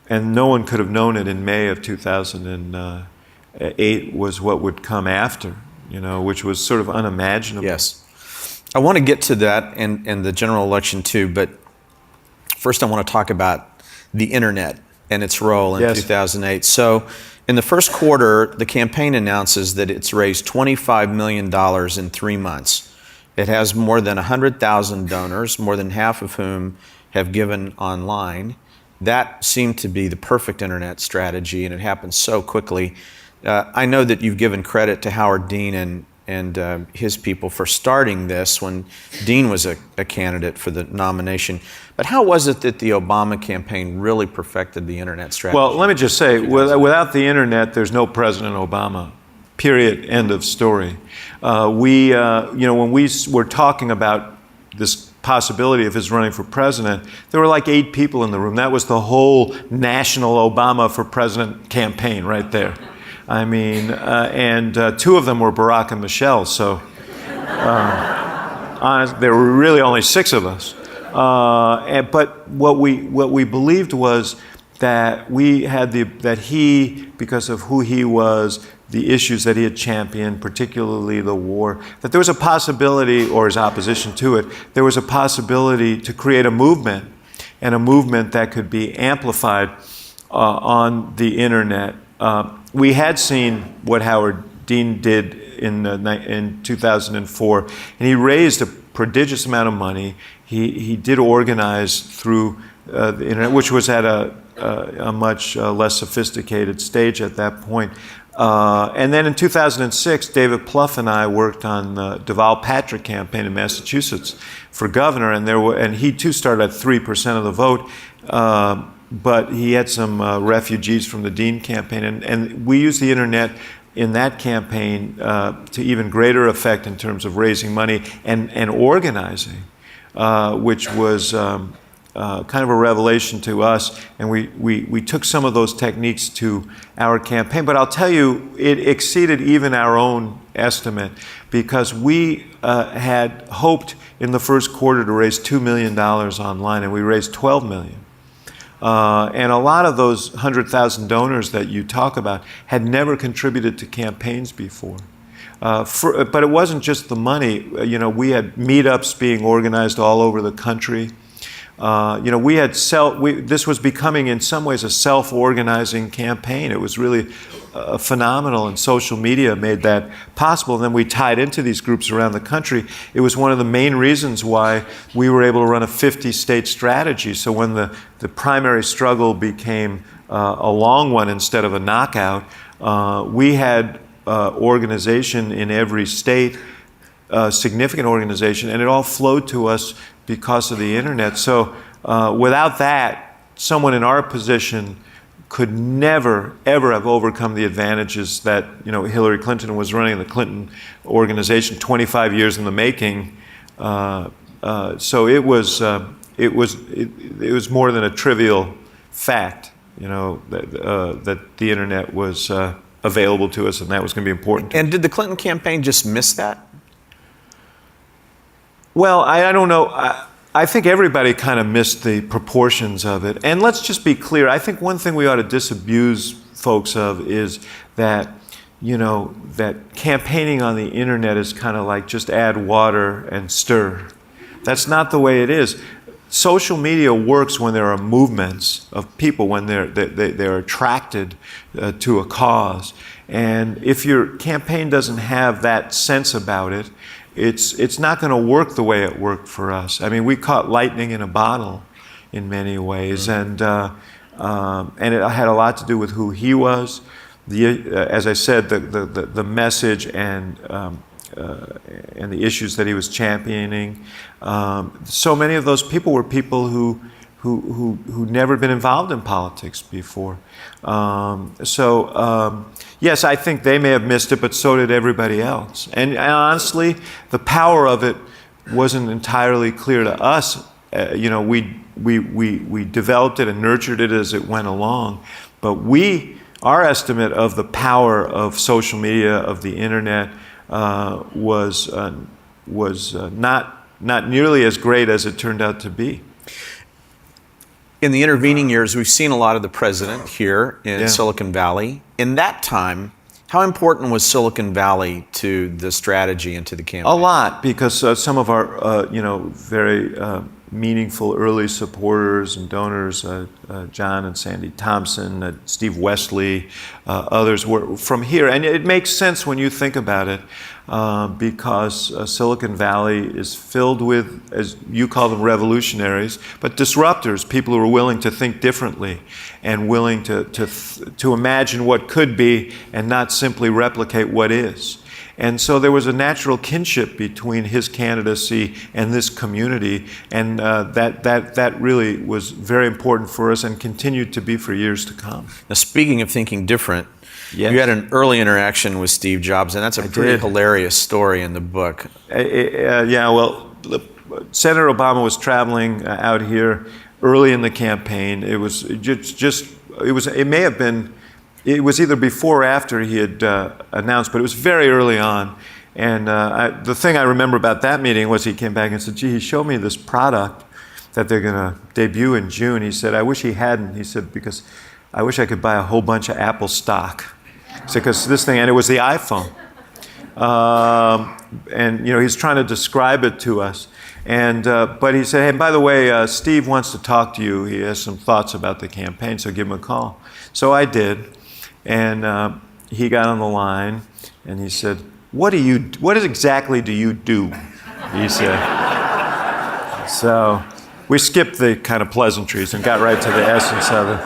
and no one could have known it in May of 2008, was what would come after, which was sort of unimaginable. Yes. I want to get to that and the general election too, but first, I want to talk about the internet and its role in 2008. So, in the first quarter, the campaign announces that it's raised $25 million in 3 months. It has more than 100,000 donors, more than half of whom have given online. That seemed to be the perfect internet strategy, and it happened so quickly. I know that you've given credit to Howard Dean and his people for starting this when Dean was a candidate for the nomination. But how was it that the Obama campaign really perfected the internet strategy? Well, let me just say, without the internet, there's no President Obama. Period. End of story. When we were talking about this possibility of his running for president, there were like 8 people in the room. That was the whole national Obama for president campaign right there. I mean, and 2 of them were Barack and Michelle, so honest, there were really only 6 of us. But what we believed was that that he, because of who he was, the issues that he had championed, particularly the war, that there was a possibility, or his opposition to it, there was a possibility to create a movement, and a movement that could be amplified on the internet. We had seen what Howard Dean did in 2004, and he raised a prodigious amount of money. He did organize through the internet, which was at a much less sophisticated stage at that point. And then in 2006, David Plouffe and I worked on the Deval Patrick campaign in Massachusetts for governor, and he too started at 3% of the vote, but he had some refugees from the Dean campaign, and we used the internet in that campaign to even greater effect in terms of raising money and organizing, which was kind of a revelation to us, and we took some of those techniques to our campaign. But I'll tell you, it exceeded even our own estimate, because we had hoped in the first quarter to raise $2 million online, and we raised $12 million. And a lot of those 100,000 donors that you talk about had never contributed to campaigns before. But it wasn't just the money. We had meetups being organized all over the country. This was becoming in some ways a self-organizing campaign. It was really phenomenal, and social media made that possible. And then we tied into these groups around the country. It was one of the main reasons why we were able to run a 50-state strategy. So when the primary struggle became a long one instead of a knockout, we had organization in every state, significant organization, and it all flowed to us because of the internet. So without that, someone in our position could never, ever have overcome the advantages that Hillary Clinton was running the Clinton organization, 25 years in the making. So it was more than a trivial fact, that the internet was available to us, and that was going to be important. And did the Clinton campaign just miss that? Well, I don't know. I think everybody kind of missed the proportions of it. And let's just be clear. I think one thing we ought to disabuse folks of is that, that campaigning on the internet is kind of like just add water and stir. That's not the way it is. Social media works when there are movements of people, when they're attracted to a cause. And if your campaign doesn't have that sense about it, it's not going to work the way it worked for us. I mean, we caught lightning in a bottle in many ways, and it had a lot to do with who he was. As I said, the message and the issues that he was championing. So many of those people were people who'd never been involved in politics before. Yes, I think they may have missed it, but so did everybody else. And honestly, the power of it wasn't entirely clear to us. We developed it and nurtured it as it went along. But our estimate of the power of social media, of the internet, was not nearly as great as it turned out to be. In the intervening years, we've seen a lot of the president here in Silicon Valley. In that time, how important was Silicon Valley to the strategy and to the campaign? A lot, because some of our very meaningful early supporters and donors, John and Sandy Thompson, Steve Wesley, others were from here. And it makes sense when you think about it, because Silicon Valley is filled with, as you call them, revolutionaries, but disruptors, people who are willing to think differently and willing to imagine what could be and not simply replicate what is. And so there was a natural kinship between his candidacy and this community, and that really was very important for us and continued to be for years to come. Now, speaking of thinking different, yes. You had an early interaction with Steve Jobs, and that's a pretty hilarious story in the book. Senator Obama was traveling out here early in the campaign. It was it was either before or after he had announced, but it was very early on. And the thing I remember about that meeting was he came back and said, gee, he showed me this product. that they're going to debut in June. He said, I wish he hadn't. He said, because I wish I could buy a whole bunch of Apple stock. He said, because this thing, and it was the iPhone. And he's trying to describe it to us. And but he said, hey, by the way, Steve wants to talk to you. He has some thoughts about the campaign, so give him a call. So I did, and he got on the line, and he said, what exactly do you do? He said. So we skipped the kind of pleasantries and got right to the essence of it.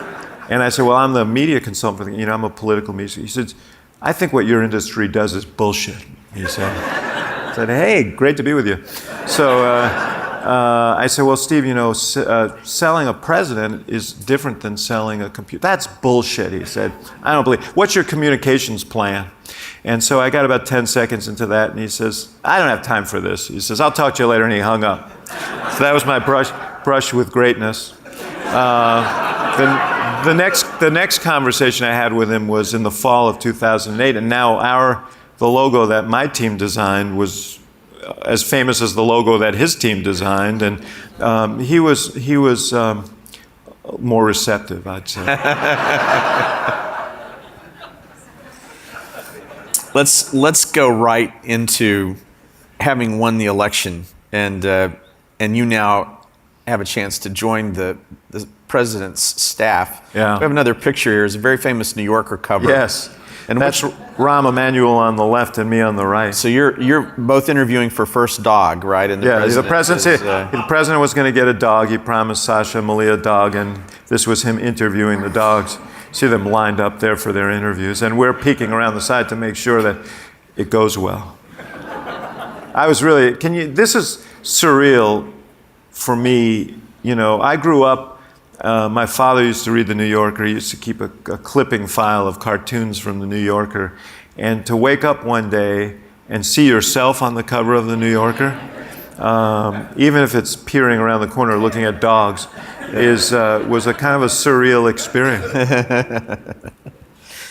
And I said, well, I'm the media consultant. I'm a political media. He said, I think what your industry does is bullshit, he said. I said, hey, great to be with you. So I said, well, Steve, selling a president is different than selling a computer. That's bullshit, he said. I don't believe. What's your communications plan? And so I got about 10 seconds into that, and he says, I don't have time for this. He says, I'll talk to you later, and he hung up. So that was my brush with greatness. The next conversation I had with him was in the fall of 2008, and now the logo that my team designed was as famous as the logo that his team designed, and he was more receptive, I'd say. Let's go right into having won the election, and you now have a chance to join the president's staff. Yeah. We have another picture here. It's a very famous New Yorker cover. Yes. And that's Rahm Emanuel on the left and me on the right. So you're both interviewing for First Dog, right? And the president was going to get a dog. He promised Sasha and Malia a dog, and this was him interviewing the dogs. See them lined up there for their interviews, and we're peeking around the side to make sure that it goes well. I was really, this is surreal for me. I grew up, my father used to read the New Yorker. He used to keep a clipping file of cartoons from the New Yorker. And to wake up one day and see yourself on the cover of the New Yorker, even if it's peering around the corner looking at dogs, was a kind of a surreal experience.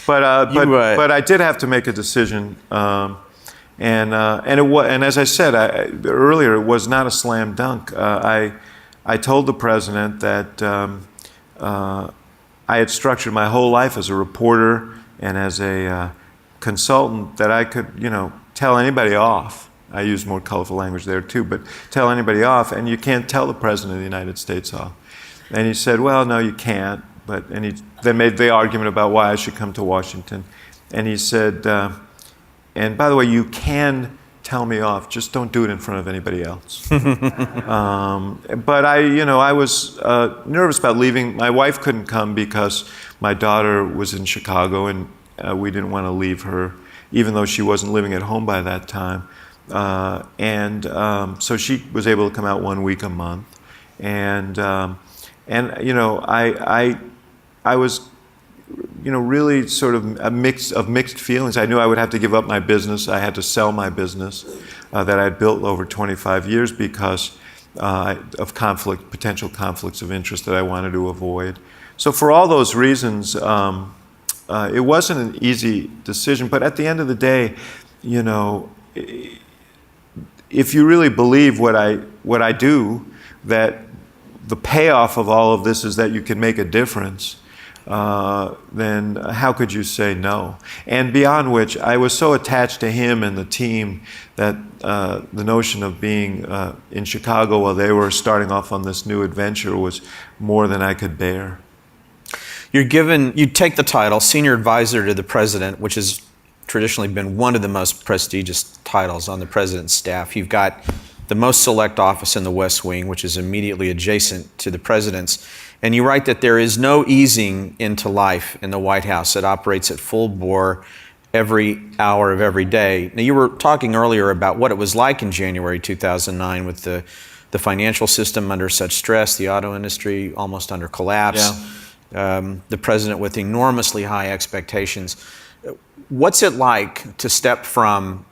But I did have to make a decision. And as I said earlier, it was not a slam dunk. I told the president that I had structured my whole life as a reporter and as a consultant that I could, tell anybody off. I use more colorful language there too, but tell anybody off, and you can't tell the president of the United States off. And he said, well, no, you can't. And he then made the argument about why I should come to Washington. And he said, and by the way, you can tell me off, just don't do it in front of anybody else. But I was nervous about leaving. My wife couldn't come because my daughter was in Chicago, and we didn't want to leave her, even though she wasn't living at home by that time. So she was able to come out 1 week a month. I was really sort of a mix of mixed feelings. I knew I would have to give up my business. I had to sell my business that I had built over 25 years because of potential conflicts of interest that I wanted to avoid. So for all those reasons, it wasn't an easy decision. But at the end of the day, if you really believe what I do, that the payoff of all of this is that you can make a difference, then how could you say no? And beyond which, I was so attached to him and the team that the notion of being in Chicago while they were starting off on this new adventure was more than I could bear. You take the title Senior Advisor to the President, which has traditionally been one of the most prestigious titles on the President's staff. You've got the most select office in the West Wing, which is immediately adjacent to the President's. And you write that there is no easing into life in the White House. It operates at full bore every hour of every day. Now, you were talking earlier about what it was like in January 2009 with the financial system under such stress, the auto industry almost under collapse, the president with enormously high expectations. What's it like to step from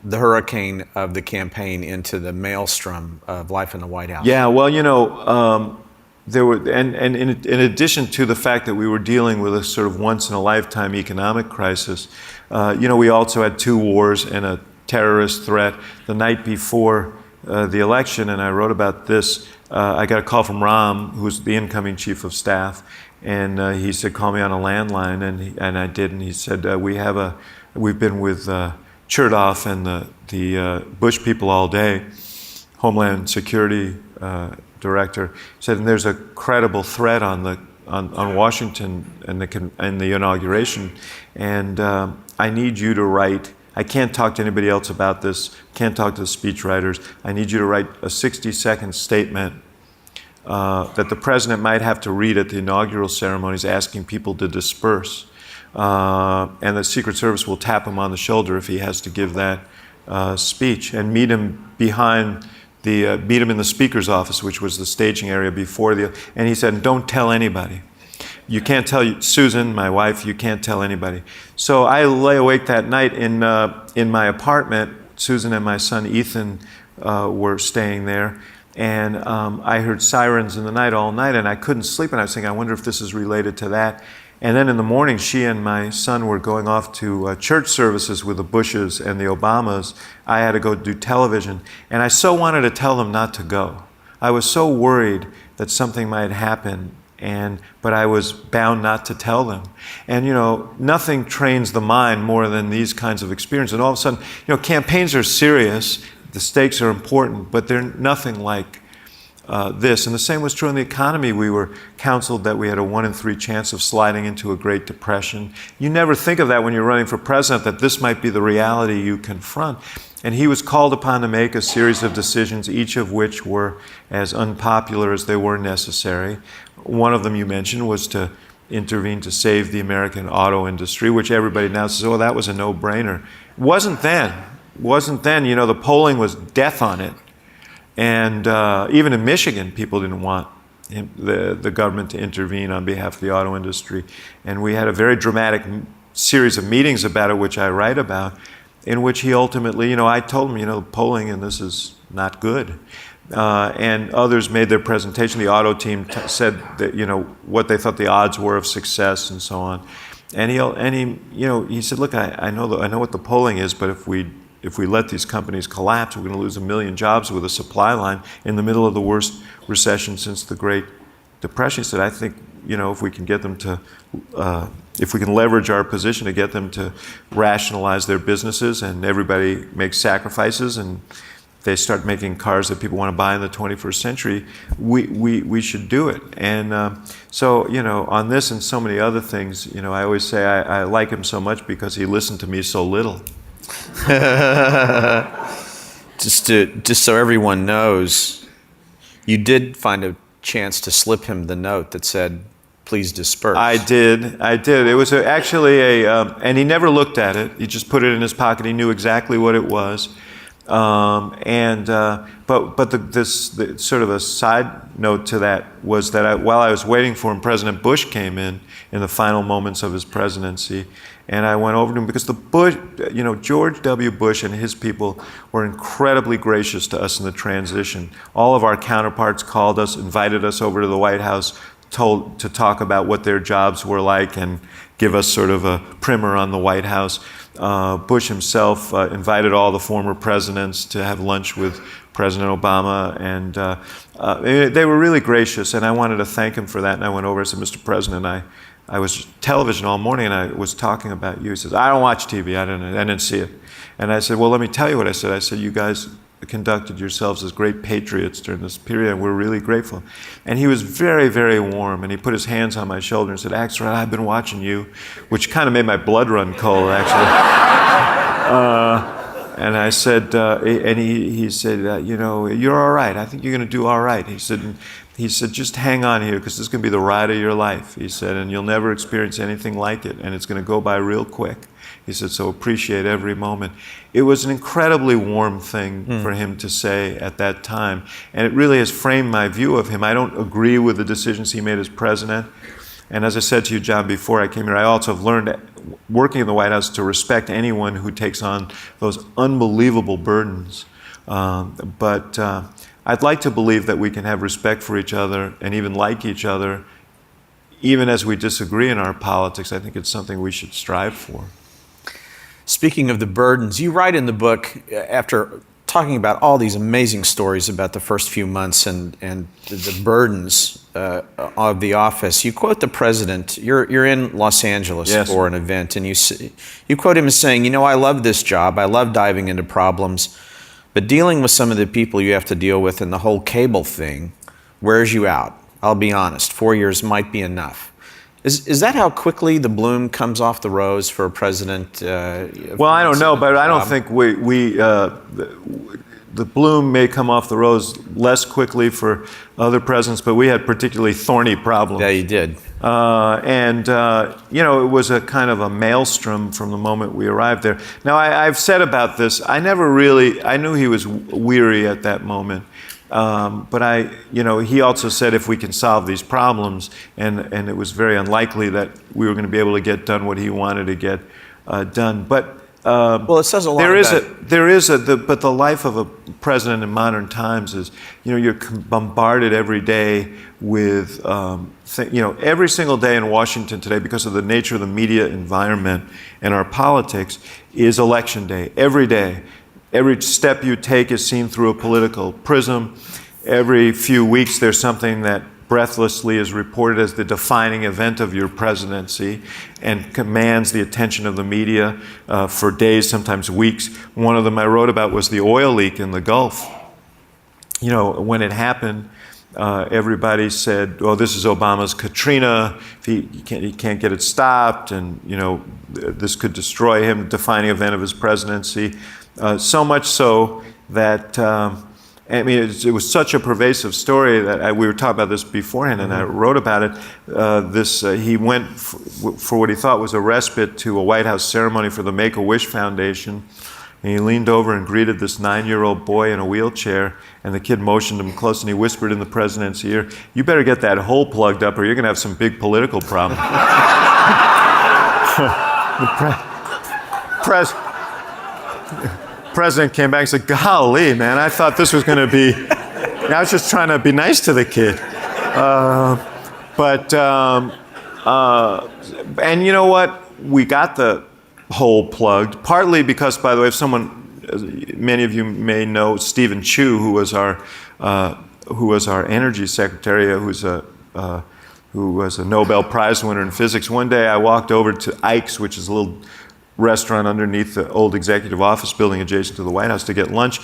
the hurricane of the campaign into the maelstrom of life in the White House? Yeah, well, there were, and in addition to the fact that we were dealing with a sort of once-in-a-lifetime economic crisis, we also had 2 wars and a terrorist threat the night before the election, and I wrote about this I got a call from Ram, who's the incoming chief of staff, and he said, call me on a landline, and I did, and he said, we've been with Chertoff and the Bush people all day, Homeland Security Director, said, and there's a credible threat on Washington and the inauguration, and I need you to write. I can't talk to anybody else about this. Can't talk to the speechwriters. I need you to write a 60-second statement that the president might have to read at the inaugural ceremonies, asking people to disperse, and the Secret Service will tap him on the shoulder if he has to give that speech, and meet him in the speaker's office, which was the staging area before and he said, don't tell anybody. You can't tell Susan, my wife, you can't tell anybody. So I lay awake that night in my apartment. Susan and my son Ethan were staying there, and I heard sirens in the night all night, and I couldn't sleep, and I was thinking, I wonder if this is related to that. And then in the morning, she and my son were going off to church services with the Bushes and the Obamas. I had to go do television, and I so wanted to tell them not to go. I was so worried that something might happen, but I was bound not to tell them. And nothing trains the mind more than these kinds of experiences. And all of a sudden, campaigns are serious, the stakes are important, but they're nothing like this. And the same was true in the economy. We were counseled that we had a 1 in 3 chance of sliding into a Great Depression. You never think of that when you're running for president, that this might be the reality you confront. And he was called upon to make a series of decisions, each of which were as unpopular as they were necessary. One of them you mentioned was to intervene to save the American auto industry, which everybody now says, oh, that was a no-brainer. Wasn't then. The polling was death on it. And even in Michigan, people didn't want the government to intervene on behalf of the auto industry. And we had a very dramatic series of meetings about it, which I write about, in which he ultimately, I told him, polling and this is not good. And others made their presentation. The auto team said that, what they thought the odds were of success and so on. And he said, look, I know what the polling is, but if we let these companies collapse, we're going to lose 1 million jobs with a supply line in the middle of the worst recession since the Great Depression. He said, I think, if we can get them to, if we can leverage our position to get them to rationalize their businesses, and everybody makes sacrifices, and they start making cars that people want to buy in the 21st century, we should do it. And so, on this and so many other things, I always say I like him so much because he listened to me so little. Just so everyone knows, you did find a chance to slip him the note that said, please disperse. I did. It was actually and he never looked at it. He just put it in his pocket. He knew exactly what it was. This sort of a side note to that was that while I was waiting for him, President Bush came in the final moments of his presidency, and I went over to him because George W. Bush and his people were incredibly gracious to us in the transition. All of our counterparts called us, invited us over to the White House, to talk about what their jobs were like and give us sort of a primer on the White House. Bush himself invited all the former presidents to have lunch with President Obama, and they were really gracious, and I wanted to thank him for that. And I went over and said, Mr. President, I was television all morning, and I was talking about you. He says, I don't watch TV, I didn't see it. And I said, well, let me tell you what I said. I said, you guys conducted yourselves as great patriots during this period, and we're really grateful. And he was very, very warm, and he put his hands on my shoulder and said, Axelrod, I've been watching you, which kind of made my blood run cold, actually. And I said, and he said, you're all right. I think you're going to do all right. He said, just hang on here, because this is going to be the ride of your life. He said, and you'll never experience anything like it, and it's going to go by real quick. He said, so appreciate every moment. It was an incredibly warm thing for him to say at that time, and it really has framed my view of him. I don't agree with the decisions he made as president. And as I said to you, John, before I came here, I also have learned, working in the White House, to respect anyone who takes on those unbelievable burdens. But I'd like to believe that we can have respect for each other and even like each other, even as we disagree in our politics. I think it's something we should strive for. Speaking of the burdens, you write in the book, after talking about all these amazing stories about the first few months and the burdens of the office. You quote the president. You're in Los Angeles Yes. for an event, and you quote him as saying, "You know, I love this job. I love diving into problems, but dealing with some of the people you have to deal with and the whole cable thing wears you out. I'll be honest. 4 years might be enough." Is that how quickly the bloom comes off the rose for a president? Well, I don't know, but I don't think the bloom may come off the rose less quickly for other presidents, but we had particularly thorny problems. Yeah, you did. It was a kind of a maelstrom from the moment we arrived there. Now, I've said about this, I knew he was weary at that moment. But he also said if we can solve these problems, and it was very unlikely that we were going to be able to get done what he wanted to get done. But well, it says a lot. But the life of a president in modern times is, you're bombarded every day with, every single day in Washington today, because of the nature of the media environment and our politics, is election day. Every day. Every step you take is seen through a political prism. Every few weeks there's something that breathlessly is reported as the defining event of your presidency and commands the attention of the media for days, sometimes weeks. One of them I wrote about was the oil leak in the Gulf. When it happened, everybody said, "Oh, this is Obama's Katrina. He can't get it stopped, and this could destroy him." The defining event of his presidency. So much so that it was such a pervasive story that we were talking about this beforehand, and I wrote about it. He went for what he thought was a respite to a White House ceremony for the Make-A-Wish Foundation. And he leaned over and greeted this 9-year-old boy in a wheelchair, and the kid motioned him close, and he whispered in the president's ear, "You better get that hole plugged up or you're going to have some big political problems." The president came back and said, "Golly, man, I thought this was going to be, I was just trying to be nice to the kid." And you know what? We got the hole plugged, partly because, by the way, many of you may know Stephen Chu, who was our energy secretary, who was a Nobel Prize winner in physics. One day I walked over to Ike's, which is a little restaurant underneath the old executive office building adjacent to the White House, to get lunch,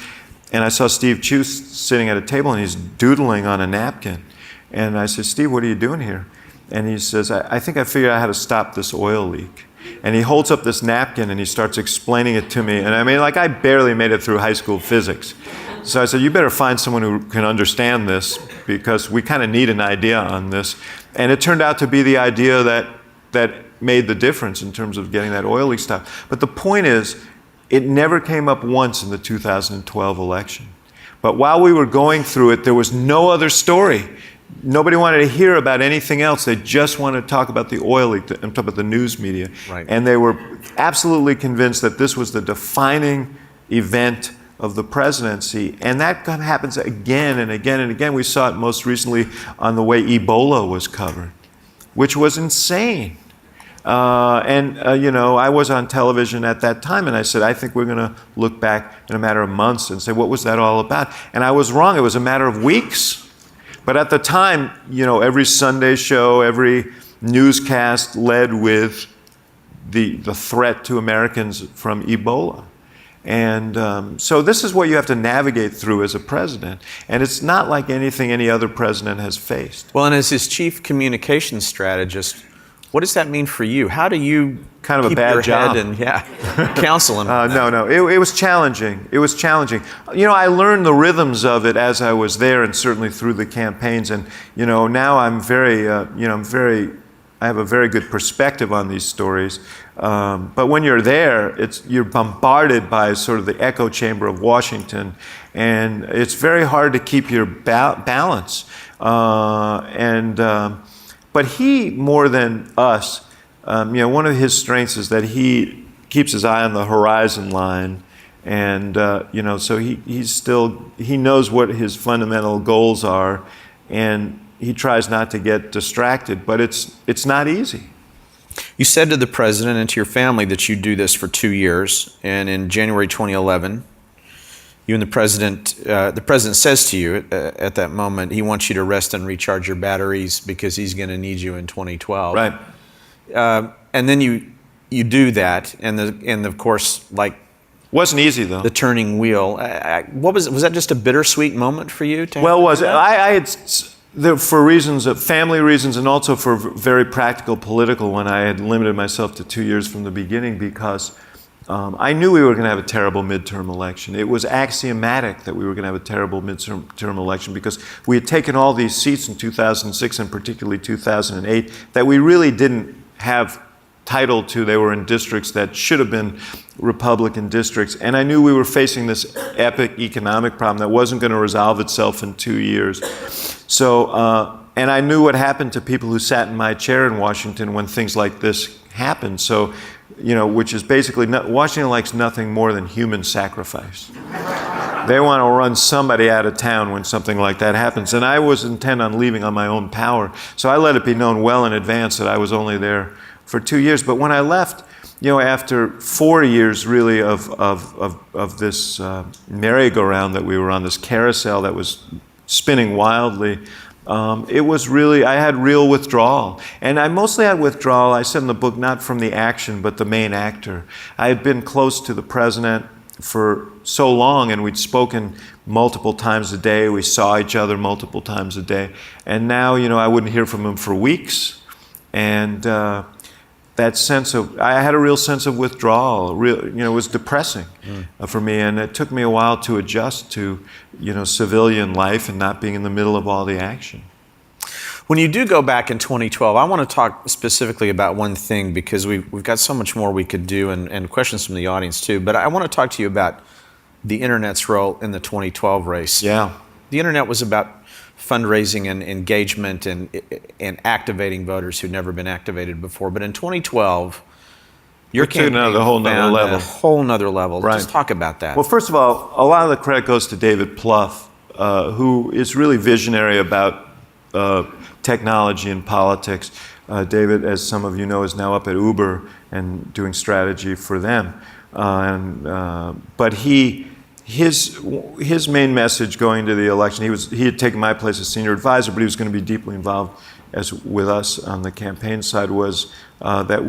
and I saw Steve Chu sitting at a table, and he's doodling on a napkin. And I said, "Steve, what are you doing here?" And he says, I think I figured out how to stop this oil leak." And he holds up this napkin and he starts explaining it to me. And I barely made it through high school physics. So I said, "You better find someone who can understand this, because we kind of need an idea on this." And it turned out to be the idea that made the difference in terms of getting that oil leak stopped. But the point is, it never came up once in the 2012 election. But while we were going through it, there was no other story. Nobody wanted to hear about anything else. They just wanted to talk about the oil leak and talk about the news media. Right. And they were absolutely convinced that this was the defining event of the presidency. And that kind of happens again and again and again. We saw it most recently on the way Ebola was covered, which was insane. I was on television at that time, and I said, "I think we're going to look back in a matter of months and say, what was that all about?" And I was wrong. It was a matter of weeks. But at the time, every Sunday show, every newscast led with the threat to Americans from Ebola. And so this is what you have to navigate through as a president. And it's not like anything any other president has faced. Well, and as his chief communications strategist, what does that mean for you? How do you kind of keep a bad your job head and counsel him? No. It was challenging. It was challenging. I learned the rhythms of it as I was there, and certainly through the campaigns. And now I'm I have a very good perspective on these stories. But when you're there, you're bombarded by sort of the echo chamber of Washington, and it's very hard to keep your balance. But he, more than us, one of his strengths is that he keeps his eye on the horizon line, and so he knows what his fundamental goals are, and he tries not to get distracted. But it's not easy. You said to the president and to your family that you do this for 2 years, and in January 2011, you and the president says to you at that moment, he wants you to rest and recharge your batteries because he's going to need you in 2012. Right. And then you do that, and of course, like, Wasn't easy though. the turning wheel. What was that? Just a bittersweet moment for you? Well, it was. I had, for reasons of family reasons and also for very practical political one, I had limited myself to 2 years from the beginning because I knew we were going to have a terrible midterm election. It was axiomatic that we were going to have a terrible midterm election because we had taken all these seats in 2006 and particularly 2008 that we really didn't have title to. They were in districts that should have been Republican districts. And I knew we were facing this epic economic problem that wasn't going to resolve itself in 2 years. So, and I knew what happened to people who sat in my chair in Washington when things like this happened. So, which is basically, Washington likes nothing more than human sacrifice. They want to run somebody out of town when something like that happens. And I was intent on leaving on my own power. So I let it be known well in advance that I was only there for 2 years. But when I left, after 4 years really of this merry-go-round that we were on, this carousel that was spinning wildly, it was really, I had real withdrawal. And I mostly had withdrawal, I said in the book, not from the action, but the main actor. I had been close to the president for so long, and we'd spoken multiple times a day. We saw each other multiple times a day. And now, I wouldn't hear from him for weeks. And that sense of, I had a real sense of withdrawal. It was depressing for me, and it took me a while to adjust to, civilian life and not being in the middle of all the action. When you do go back in 2012, I want to talk specifically about one thing because we've got so much more we could do and questions from the audience too. But I want to talk to you about the internet's role in the 2012 race. Yeah. The internet was about fundraising and engagement and activating voters who'd never been activated before. But in 2012, your campaign found a whole nother level. Right. Just talk about that. Well, first of all, a lot of the credit goes to David Plouffe, who is really visionary about technology and politics. David, as some of you know, is now up at Uber and doing strategy for them. But his main message going to the election, he had taken my place as senior advisor, but he was going to be deeply involved with us on the campaign side, was that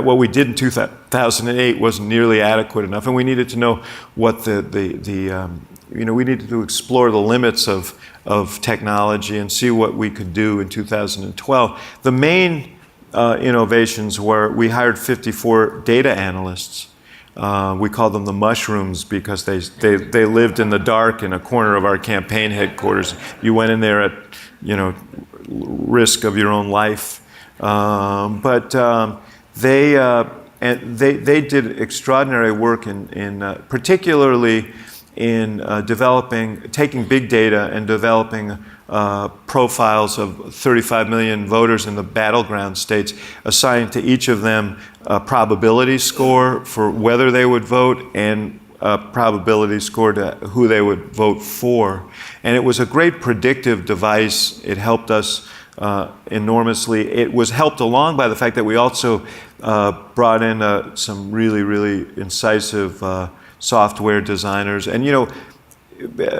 what we did in 2008 wasn't nearly adequate enough, and we needed to know what we needed to explore the limits of technology and see what we could do in 2012. The main innovations were we hired 54 data analysts. We called them the mushrooms because they lived in the dark in a corner of our campaign headquarters. You went in there at risk of your own life, but they did extraordinary work in particularly in taking big data and developing profiles of 35 million voters in the battleground states, assigning to each of them a probability score for whether they would vote and a probability score to who they would vote for. And it was a great predictive device. It helped us enormously. It was helped along by the fact that we also brought in some really, really incisive software designers. And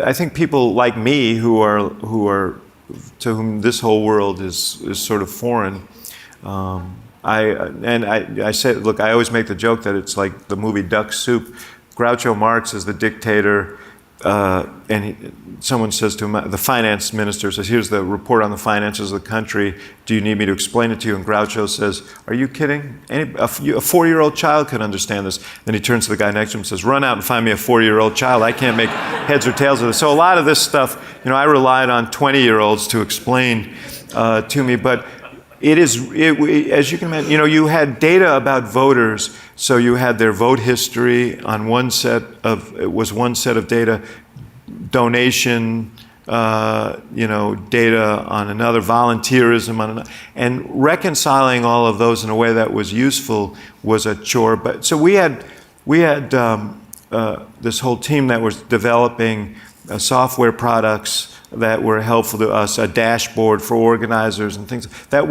I think people like me who are to whom this whole world is sort of foreign. I said, look, I always make the joke that it's like the movie Duck Soup. Groucho Marx is the dictator, someone says to him, the finance minister says, here's the report on the finances of the country. Do you need me to explain it to you? And Groucho says, are you kidding? A 4-year-old child could understand this. Then he turns to the guy next to him and says, run out and find me a 4-year-old child. I can't make heads or tails of this. So a lot of this stuff, I relied on 20-year-olds to explain to me. But as you can imagine, you had data about voters. So you had their vote history on one set of data, donation, data on another, volunteerism on another, and reconciling all of those in a way that was useful was a chore. But so we had this whole team that was developing software products that were helpful to us, a dashboard for organizers and things that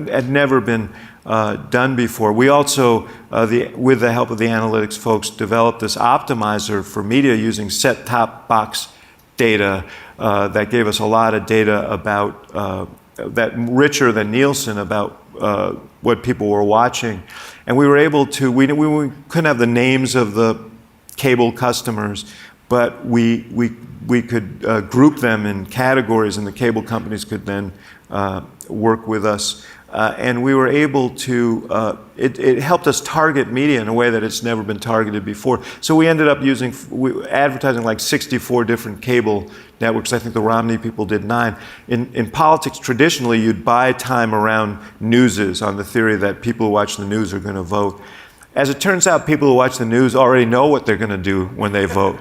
had never been done before. We also, with the help of the analytics folks, developed this optimizer for media using set-top box data that gave us a lot of data about that richer than Nielsen about what people were watching. And we were able to, we couldn't have the names of the cable customers, but we could group them in categories, and the cable companies could then work with us. And we were able to, it helped us target media in a way that it's never been targeted before. So we ended up advertising like 64 different cable networks. I think the Romney people did 9. In politics, traditionally, you'd buy time around newses on the theory that people who watch the news are going to vote. As it turns out, people who watch the news already know what they're going to do when they vote.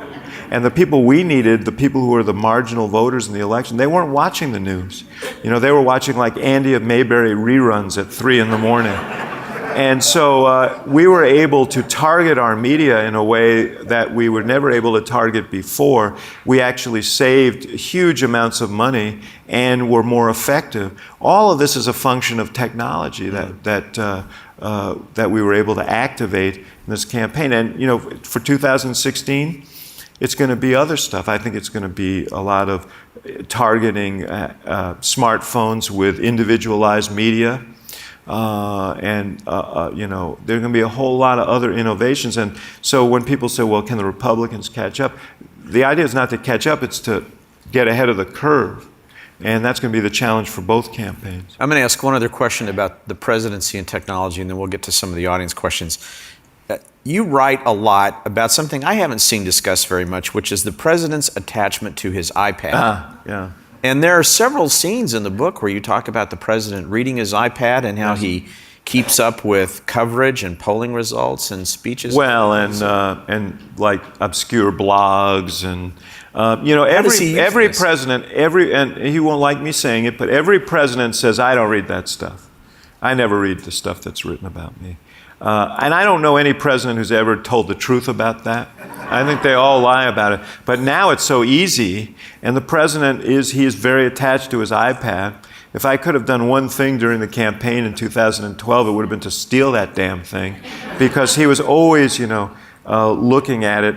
And the people we needed, the people who were the marginal voters in the election, they weren't watching the news. You know, they were watching like Andy of Mayberry reruns at 3 in the morning. And so we were able to target our media in a way that we were never able to target before. We actually saved huge amounts of money and were more effective. All of this is a function of technology that we were able to activate in this campaign. And you know, for 2016, it's going to be other stuff. I think it's going to be a lot of targeting smartphones with individualized media. You know, there are going to be a whole lot of other innovations. And so when people say, well, can the Republicans catch up? The idea is not to catch up, it's to get ahead of the curve. And that's going to be the challenge for both campaigns. I'm going to ask one other question about the presidency and technology, and then we'll get to some of the audience questions. You write a lot about something I haven't seen discussed very much, which is the president's attachment to his iPad. Yeah. And there are several scenes in the book where you talk about the president reading his iPad and how he keeps up with coverage and polling results and speeches. Well, and like obscure blogs and you know, every president, and he won't like me saying it, but every president says, I don't read that stuff. I never read the stuff that's written about me. And I don't know any president who's ever told the truth about that. I think they all lie about it. But now it's so easy, and the president he is very attached to his iPad. If I could have done one thing during the campaign in 2012, it would have been to steal that damn thing, because he was always, you know, looking at it.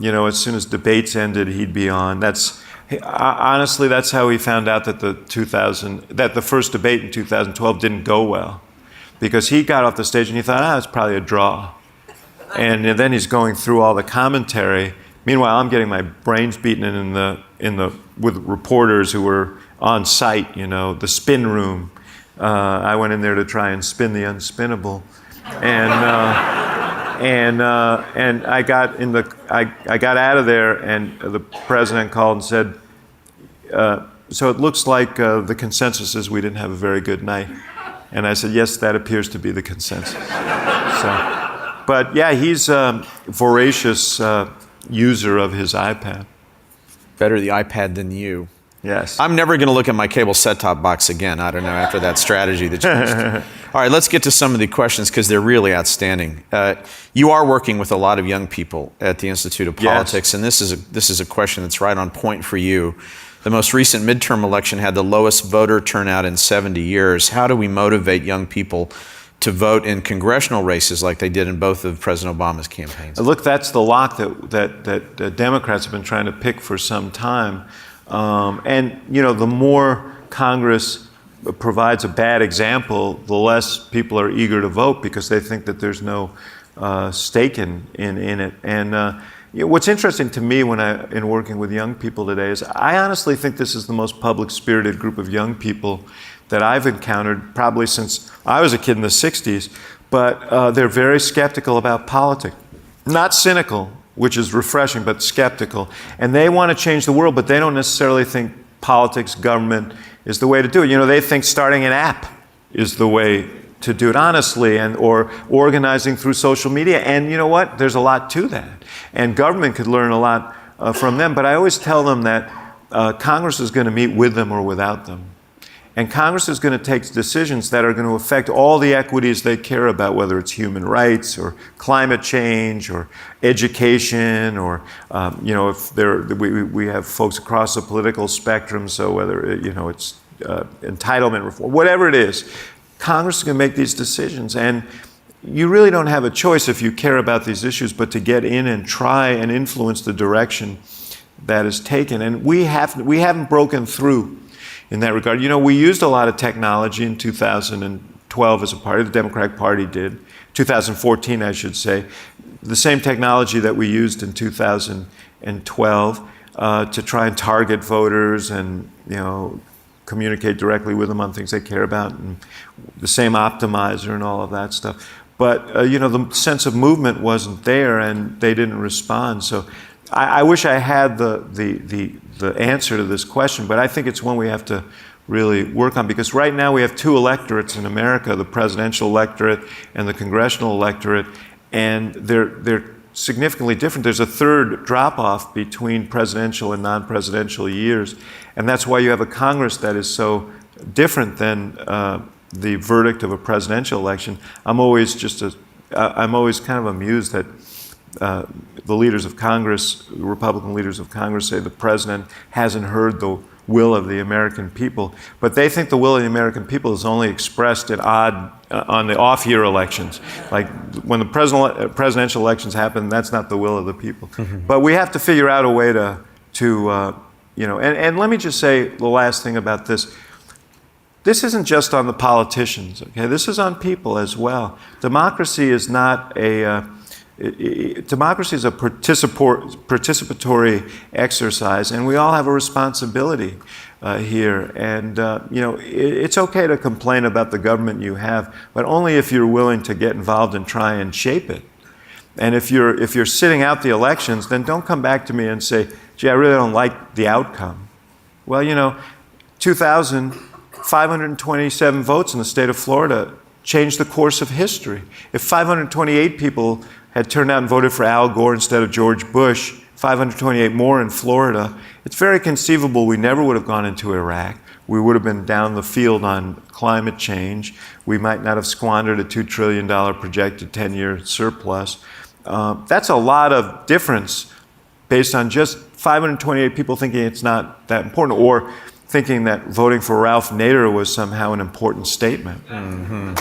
You know, as soon as debates ended, he'd be on. Honestly, that's how he found out that the first debate in 2012 didn't go well. Because he got off the stage and he thought, it's probably a draw. And then he's going through all the commentary. Meanwhile, I'm getting my brains beaten with reporters who were on site, you know, the spin room. I went in there to try and spin the unspinnable. And I got out of there, and the president called and said, so it looks like the consensus is we didn't have a very good night. And I said, yes, that appears to be the consensus. But yeah, he's a voracious user of his iPad. Better the iPad than you. Yes. I'm never going to look at my cable set-top box again. I don't know, after that strategy that you used. All right, let's get to some of the questions because they're really outstanding. You are working with a lot of young people at the Institute of Politics, and this is a question that's right on point for you. The most recent midterm election had the lowest voter turnout in 70 years. How do we motivate young people to vote in congressional races like they did in both of President Obama's campaigns? Look, that's the lock that Democrats have been trying to pick for some time. And, you know, the more Congress provides a bad example, the less people are eager to vote because they think that there's no stake in it. And you know, what's interesting to me in working with young people today is I honestly think this is the most public-spirited group of young people that I've encountered probably since I was a kid in the 60s, but they're very skeptical about politics. Not cynical, which is refreshing, but skeptical. And they want to change the world, but they don't necessarily think politics, government is the way to do it. You know, they think starting an app is the way to do it honestly, or organizing through social media. And you know what? There's a lot to that. And government could learn a lot from them. But I always tell them that Congress is going to meet with them or without them. And Congress is going to take decisions that are going to affect all the equities they care about, whether it's human rights or climate change or education or, if we have folks across the political spectrum, so whether, it's entitlement reform, whatever it is, Congress is going to make these decisions. And you really don't have a choice if you care about these issues but to get in and try and influence the direction that is taken. And we haven't broken through in that regard. We used a lot of technology in 2012 as a party. The Democratic Party did. 2014, I should say. The same technology that we used in 2012 to try and target voters and, communicate directly with them on things they care about, and the same optimizer and all of that stuff. But, the sense of movement wasn't there, and they didn't respond. So I wish I had the answer to this question, but I think it's one we have to really work on, because right now we have two electorates in America, the presidential electorate and the congressional electorate, and they're significantly different. There's a third drop-off between presidential and non-presidential years, and that's why you have a Congress that is so different than the verdict of a presidential election. I'm always kind of amused that the leaders of Congress, Republican leaders of Congress, say the president hasn't heard the will of the American people, but they think the will of the American people is only expressed on the off-year elections. Like when the presidential elections happen, that's not the will of the people. Mm-hmm. But we have to figure out a way to and let me just say the last thing about this. This isn't just on the politicians, okay? This is on people as well. Democracy is not democracy is a participatory exercise, and we all have a responsibility here. And it's okay to complain about the government you have, but only if you're willing to get involved and try and shape it. And if you're sitting out the elections, then don't come back to me and say, "Gee, I really don't like the outcome." Well, 527 votes in the state of Florida changed the course of history. If 528 people had turned out and voted for Al Gore instead of George Bush, 528 more in Florida, it's very conceivable we never would have gone into Iraq. We would have been down the field on climate change. We might not have squandered a $2 trillion projected 10-year surplus. That's a lot of difference based on just 528 people thinking it's not that important, or thinking that voting for Ralph Nader was somehow an important statement. Mm-hmm.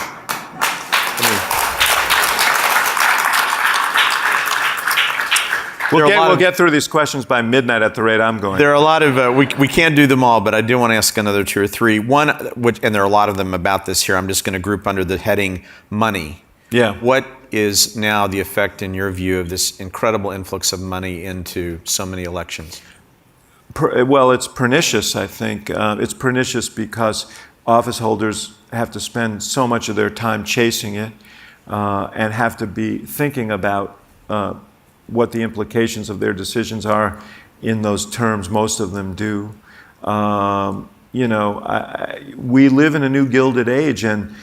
We'll get through these questions by midnight at the rate I'm going. There are a lot of, we can't do them all, but I do want to ask another two or three. One, and there are a lot of them about this here, I'm just going to group under the heading money. Yeah. What is now the effect, in your view, of this incredible influx of money into so many elections? Well, it's pernicious, I think. It's pernicious because office holders have to spend so much of their time chasing it and have to be thinking about what the implications of their decisions are in those terms. Most of them do. We live in a new Gilded Age, and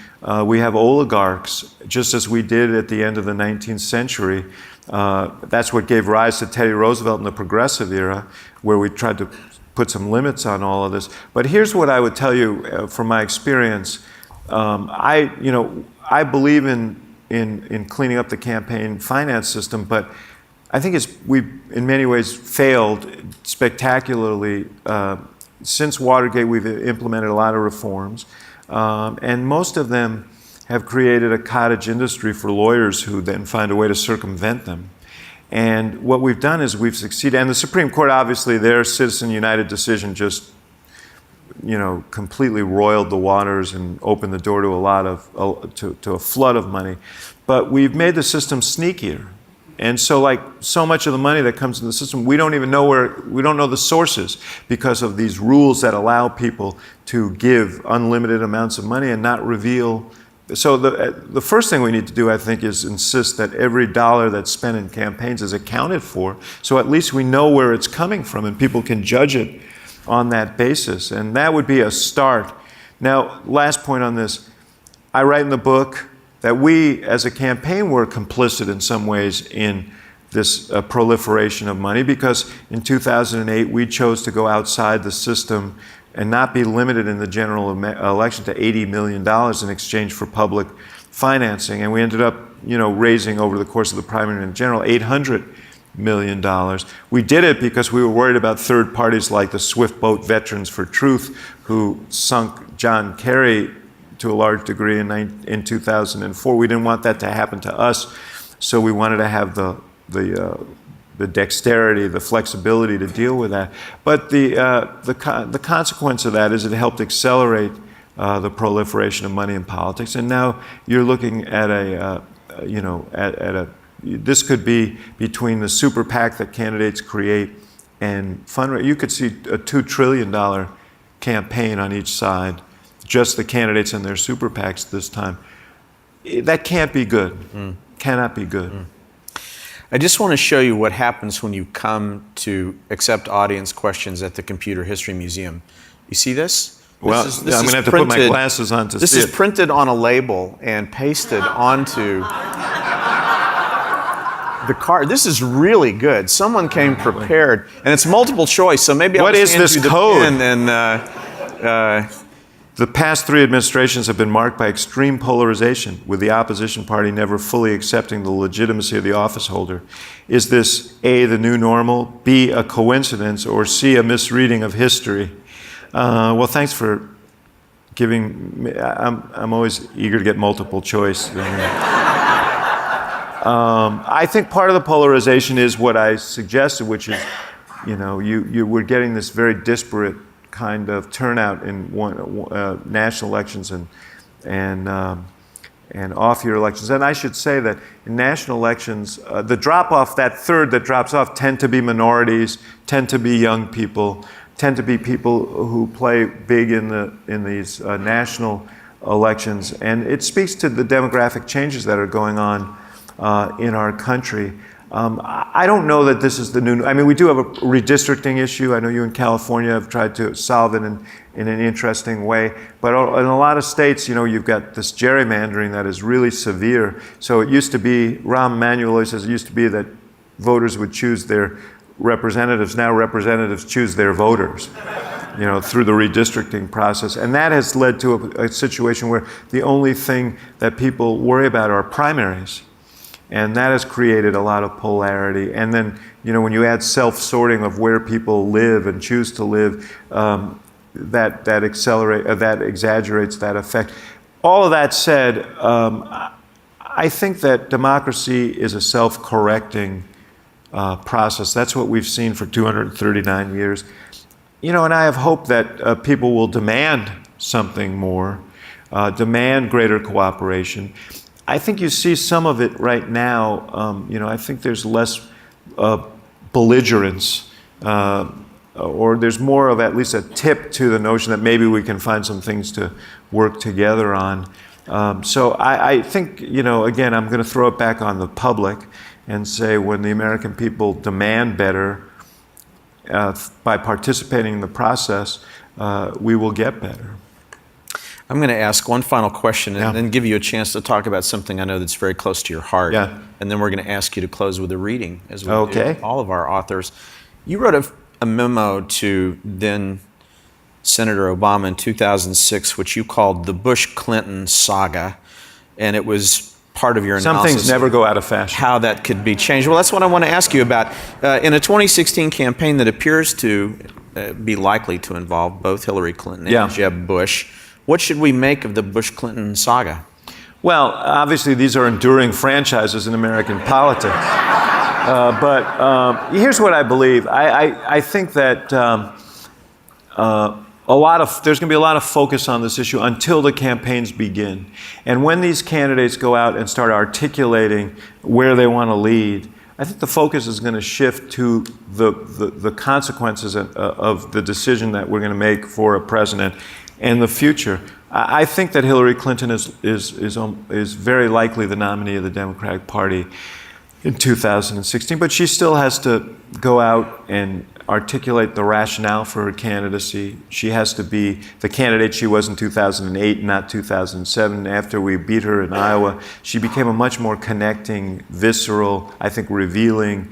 we have oligarchs, just as we did at the end of the 19th century. That's what gave rise to Teddy Roosevelt in the Progressive era, where we tried to put some limits on all of this. But here's what I would tell you from my experience. I believe in cleaning up the campaign finance system, but I think we've in many ways failed spectacularly. Since Watergate, we've implemented a lot of reforms, and most of them have created a cottage industry for lawyers who then find a way to circumvent them. And what we've done is we've succeeded. And the Supreme Court, obviously, their Citizen United decision just, completely roiled the waters and opened the door to to a flood of money. But we've made the system sneakier. And so much of the money that comes into the system, we don't even know we don't know the sources because of these rules that allow people to give unlimited amounts of money and not reveal. So the first thing we need to do, I think, is insist that every dollar that's spent in campaigns is accounted for, so at least we know where it's coming from and people can judge it on that basis. And that would be a start. Now, last point on this. I write in the book that we, as a campaign, were complicit in some ways in this proliferation of money, because in 2008 we chose to go outside the system and not be limited in the general election to $80 million in exchange for public financing. And we ended up, raising over the course of the primary and general $800 million. We did it because we were worried about third parties like the Swift Boat Veterans for Truth, who sunk John Kerry to a large degree in 2004. We didn't want that to happen to us, so we wanted to have the dexterity, the flexibility to deal with that. But the consequence of that is it helped accelerate the proliferation of money in politics. And now you're looking at this could be between the super PAC that candidates create and fundraise. You could see a $2 trillion campaign on each side, just the candidates and their super PACs this time. That can't be good. Cannot be good. I just want to show you what happens when you come to accept audience questions at the Computer History Museum. You see this? Well, I'm going to have to put my glasses on to see it. This is printed on a label and pasted onto the card. This is really good. Someone came prepared, and it's multiple choice. So maybe what I'll is hand this you the code? pen and the past 3 administrations have been marked by extreme polarization, with the opposition party never fully accepting the legitimacy of the office holder. Is this A, the new normal, B, a coincidence, or C, a misreading of history? Well, thanks for giving me. I'm always eager to get multiple choice. I think part of the polarization is what I suggested, which is, you were getting this very disparate kind of turnout in national elections and off-year elections. And I should say that in national elections, the drop-off, that third that drops off, tend to be minorities, tend to be young people, tend to be people who play big in these national elections. And it speaks to the demographic changes that are going on in our country. I don't know that this is the new. I mean, we do have a redistricting issue. I know you in California have tried to solve it in an interesting way. But in a lot of states, you've got this gerrymandering that is really severe. So it used to be, Rahm Emanuel always says, it used to be that voters would choose their representatives. Now representatives choose their voters, through the redistricting process. And that has led to a situation where the only thing that people worry about are primaries. And that has created a lot of polarity. And then, when you add self-sorting of where people live and choose to live, that exaggerates that effect. All of that said, I think that democracy is a self-correcting process. That's what we've seen for 239 years. And I have hope that people will demand something more, demand greater cooperation. I think you see some of it right now. I think there's less belligerence, or there's more of at least a tip to the notion that maybe we can find some things to work together on. So I think, again, I'm going to throw it back on the public and say when the American people demand better by participating in the process, we will get better. I'm going to ask one final question and then give you a chance to talk about something I know that's very close to your heart. Yeah. And then we're going to ask you to close with a reading, as we do all of our authors. You wrote a memo to then Senator Obama in 2006, which you called the Bush-Clinton saga, and it was part of your analysis. Some things never go out of fashion. How that could be changed. Well, that's what I want to ask you about. In a 2016 campaign that appears to be likely to involve both Hillary Clinton and Jeb Bush, what should we make of the Bush-Clinton saga? Well, obviously these are enduring franchises in American politics. But here's what I believe. I think that there's going to be a lot of focus on this issue until the campaigns begin. And when these candidates go out and start articulating where they want to lead, I think the focus is going to shift to the consequences of the decision that we're going to make for a president and the future. I think that Hillary Clinton is very likely the nominee of the Democratic Party in 2016, but she still has to go out and articulate the rationale for her candidacy. She has to be the candidate she was in 2008, not 2007. After we beat her in Iowa, she became a much more connecting, visceral, I think revealing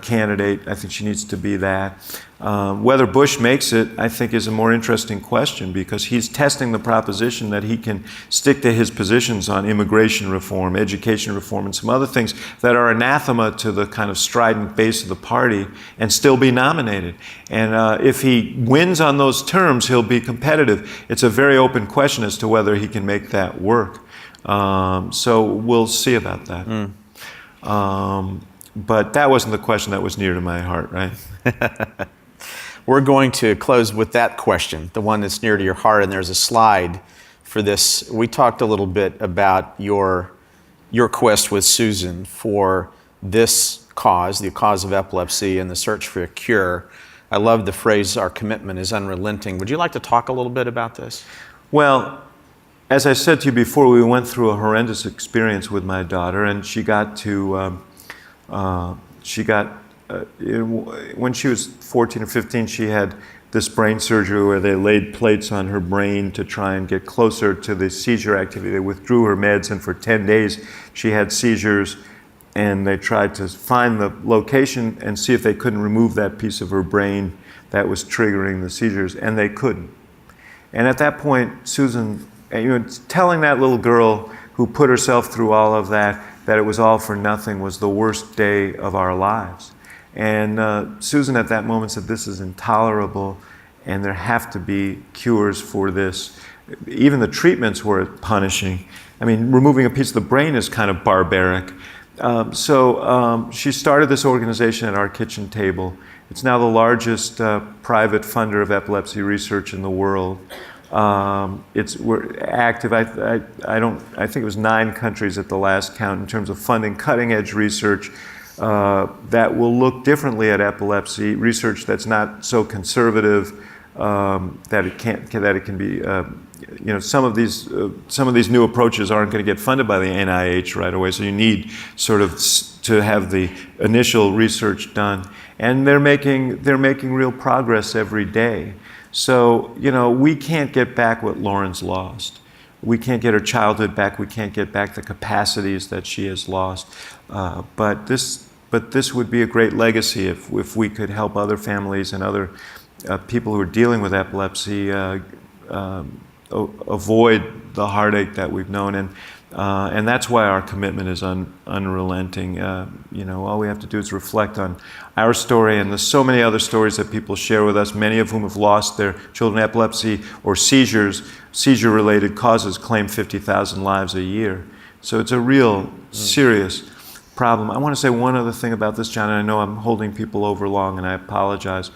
candidate. I think she needs to be that. Whether Bush makes it, I think, is a more interesting question, because he's testing the proposition that he can stick to his positions on immigration reform, education reform, and some other things that are anathema to the kind of strident base of the party, and still be nominated. And if he wins on those terms, he'll be competitive. It's a very open question as to whether he can make that work. So we'll see about that. But that wasn't the question that was near to my heart, right? We're going to close with that question, the one that's near to your heart, and there's a slide for this. We talked a little bit about your quest with Susan for this cause, the cause of epilepsy, and the search for a cure. I love the phrase, our commitment is unrelenting. Would you like to talk a little bit about this? Well, as I said to you before, we went through a horrendous experience with my daughter, and she got to, when she was 14 or 15, she had this brain surgery where they laid plates on her brain to try and get closer to the seizure activity. They withdrew her meds, and for 10 days she had seizures, and they tried to find the location and see if they couldn't remove that piece of her brain that was triggering the seizures, and they couldn't. And at that point, Susan, telling that little girl who put herself through all of that it was all for nothing, was the worst day of our lives. And Susan at that moment said, this is intolerable, and there have to be cures for this. Even the treatments were punishing. I mean, removing a piece of the brain is kind of barbaric. So she started this organization at our kitchen table. It's now the largest private funder of epilepsy research in the world. We're active. I think it was 9 countries at the last count in terms of funding cutting-edge research that will look differently at epilepsy, research that's not so conservative that it can be. Some of these new approaches aren't going to get funded by the NIH right away. So you need sort of to have the initial research done, and they're making real progress every day. So, we can't get back what Lauren's lost. We can't get her childhood back. We can't get back the capacities that she has lost. But this would be a great legacy if we could help other families and other people who are dealing with epilepsy avoid the heartache that we've known. And that's why our commitment is unrelenting. All we have to do is reflect on our story, and there's so many other stories that people share with us, many of whom have lost their children to epilepsy or seizures. Seizure-related causes claim 50,000 lives a year. So it's a real serious problem. I want to say one other thing about this, John, and I know I'm holding people over long, and I apologize.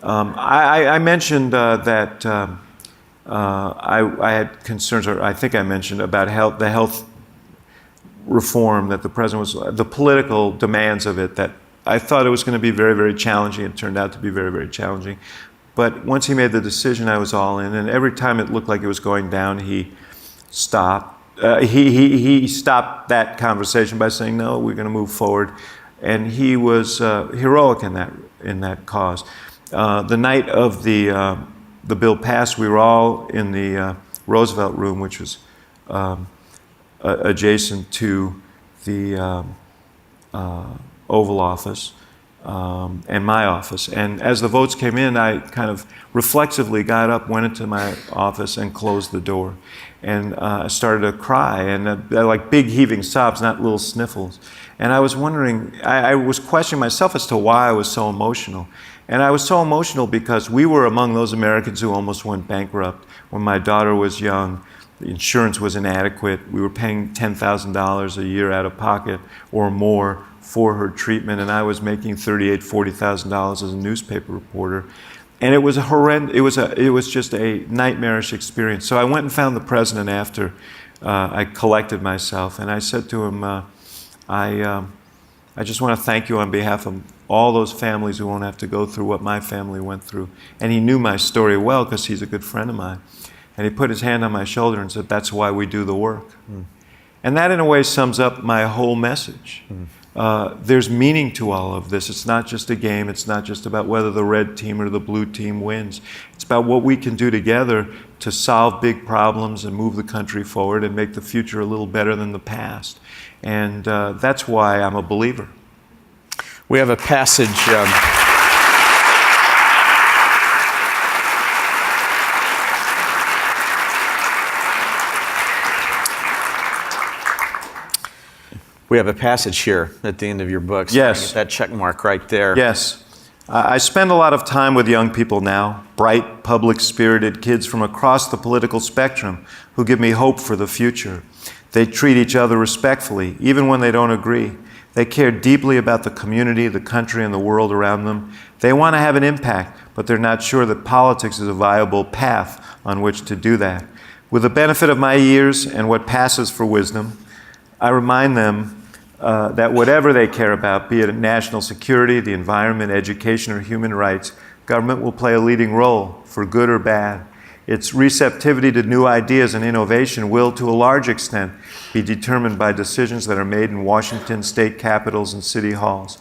I mentioned that I had concerns, or I think I mentioned, about the health reform that the president was, the political demands of it, that I thought it was going to be very, very challenging. It turned out to be very, very challenging. But once he made the decision, I was all in. And every time it looked like it was going down, he stopped. He stopped that conversation by saying, no, we're going to move forward. And he was heroic in that cause. The night of the bill passed, we were all in the Roosevelt room, which was adjacent to the Oval Office and my office. And as the votes came in, I kind of reflexively got up, went into my office, and closed the door. And I started to cry, and like big heaving sobs, not little sniffles. And I was wondering, I was questioning myself as to why I was so emotional. And I was so emotional because we were among those Americans who almost went bankrupt. When my daughter was young, the insurance was inadequate. We were paying $10,000 a year out of pocket or more for her treatment, and I was making $38,000, $40,000 as a newspaper reporter. And it was it was just a nightmarish experience. So I went and found the president after I collected myself, and I said to him, I just want to thank you on behalf of all those families who won't have to go through what my family went through. And he knew my story well because he's a good friend of mine. And he put his hand on my shoulder and said, that's why we do the work. And that in a way sums up my whole message. There's meaning to all of this. It's not just a game. It's not just about whether the red team or the blue team wins. It's about what we can do together to solve big problems and move the country forward and make the future a little better than the past. And that's why I'm a believer. We have a passage. We have a passage here at the end of your book. So Yes. get that check mark right there. Yes. I spend a lot of time with young people now, bright, public-spirited kids from across the political spectrum who give me hope for the future. They treat each other respectfully, even when they don't agree. They care deeply about the community, the country, and the world around them. They want to have an impact, but they're not sure that politics is a viable path on which to do that. With the benefit of my years and what passes for wisdom, I remind them that whatever they care about, be it national security, the environment, education, or human rights, government will play a leading role, for good or bad. Its receptivity to new ideas and innovation will, to a large extent, be determined by decisions that are made in Washington, state capitals, and city halls.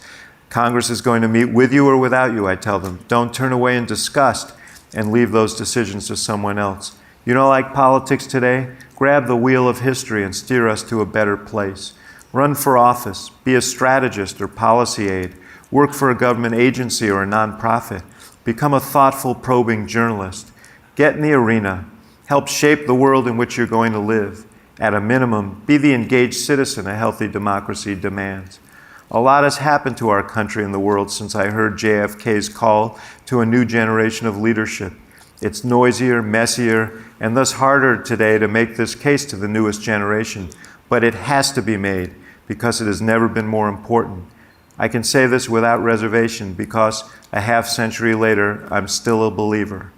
Congress is going to meet with you or without you, I tell them. Don't turn away in disgust and leave those decisions to someone else. You don't like politics today? Grab the wheel of history and steer us to a better place. Run for office, be a strategist or policy aide, work for a government agency or a nonprofit, become a thoughtful, probing journalist. Get in the arena, help shape the world in which you're going to live. At a minimum, be the engaged citizen a healthy democracy demands. A lot has happened to our country and the world since I heard JFK's call to a new generation of leadership. It's noisier, messier, and thus harder today to make this case to the newest generation. But it has to be made because it has never been more important. I can say this without reservation because a half century later, I'm still a believer.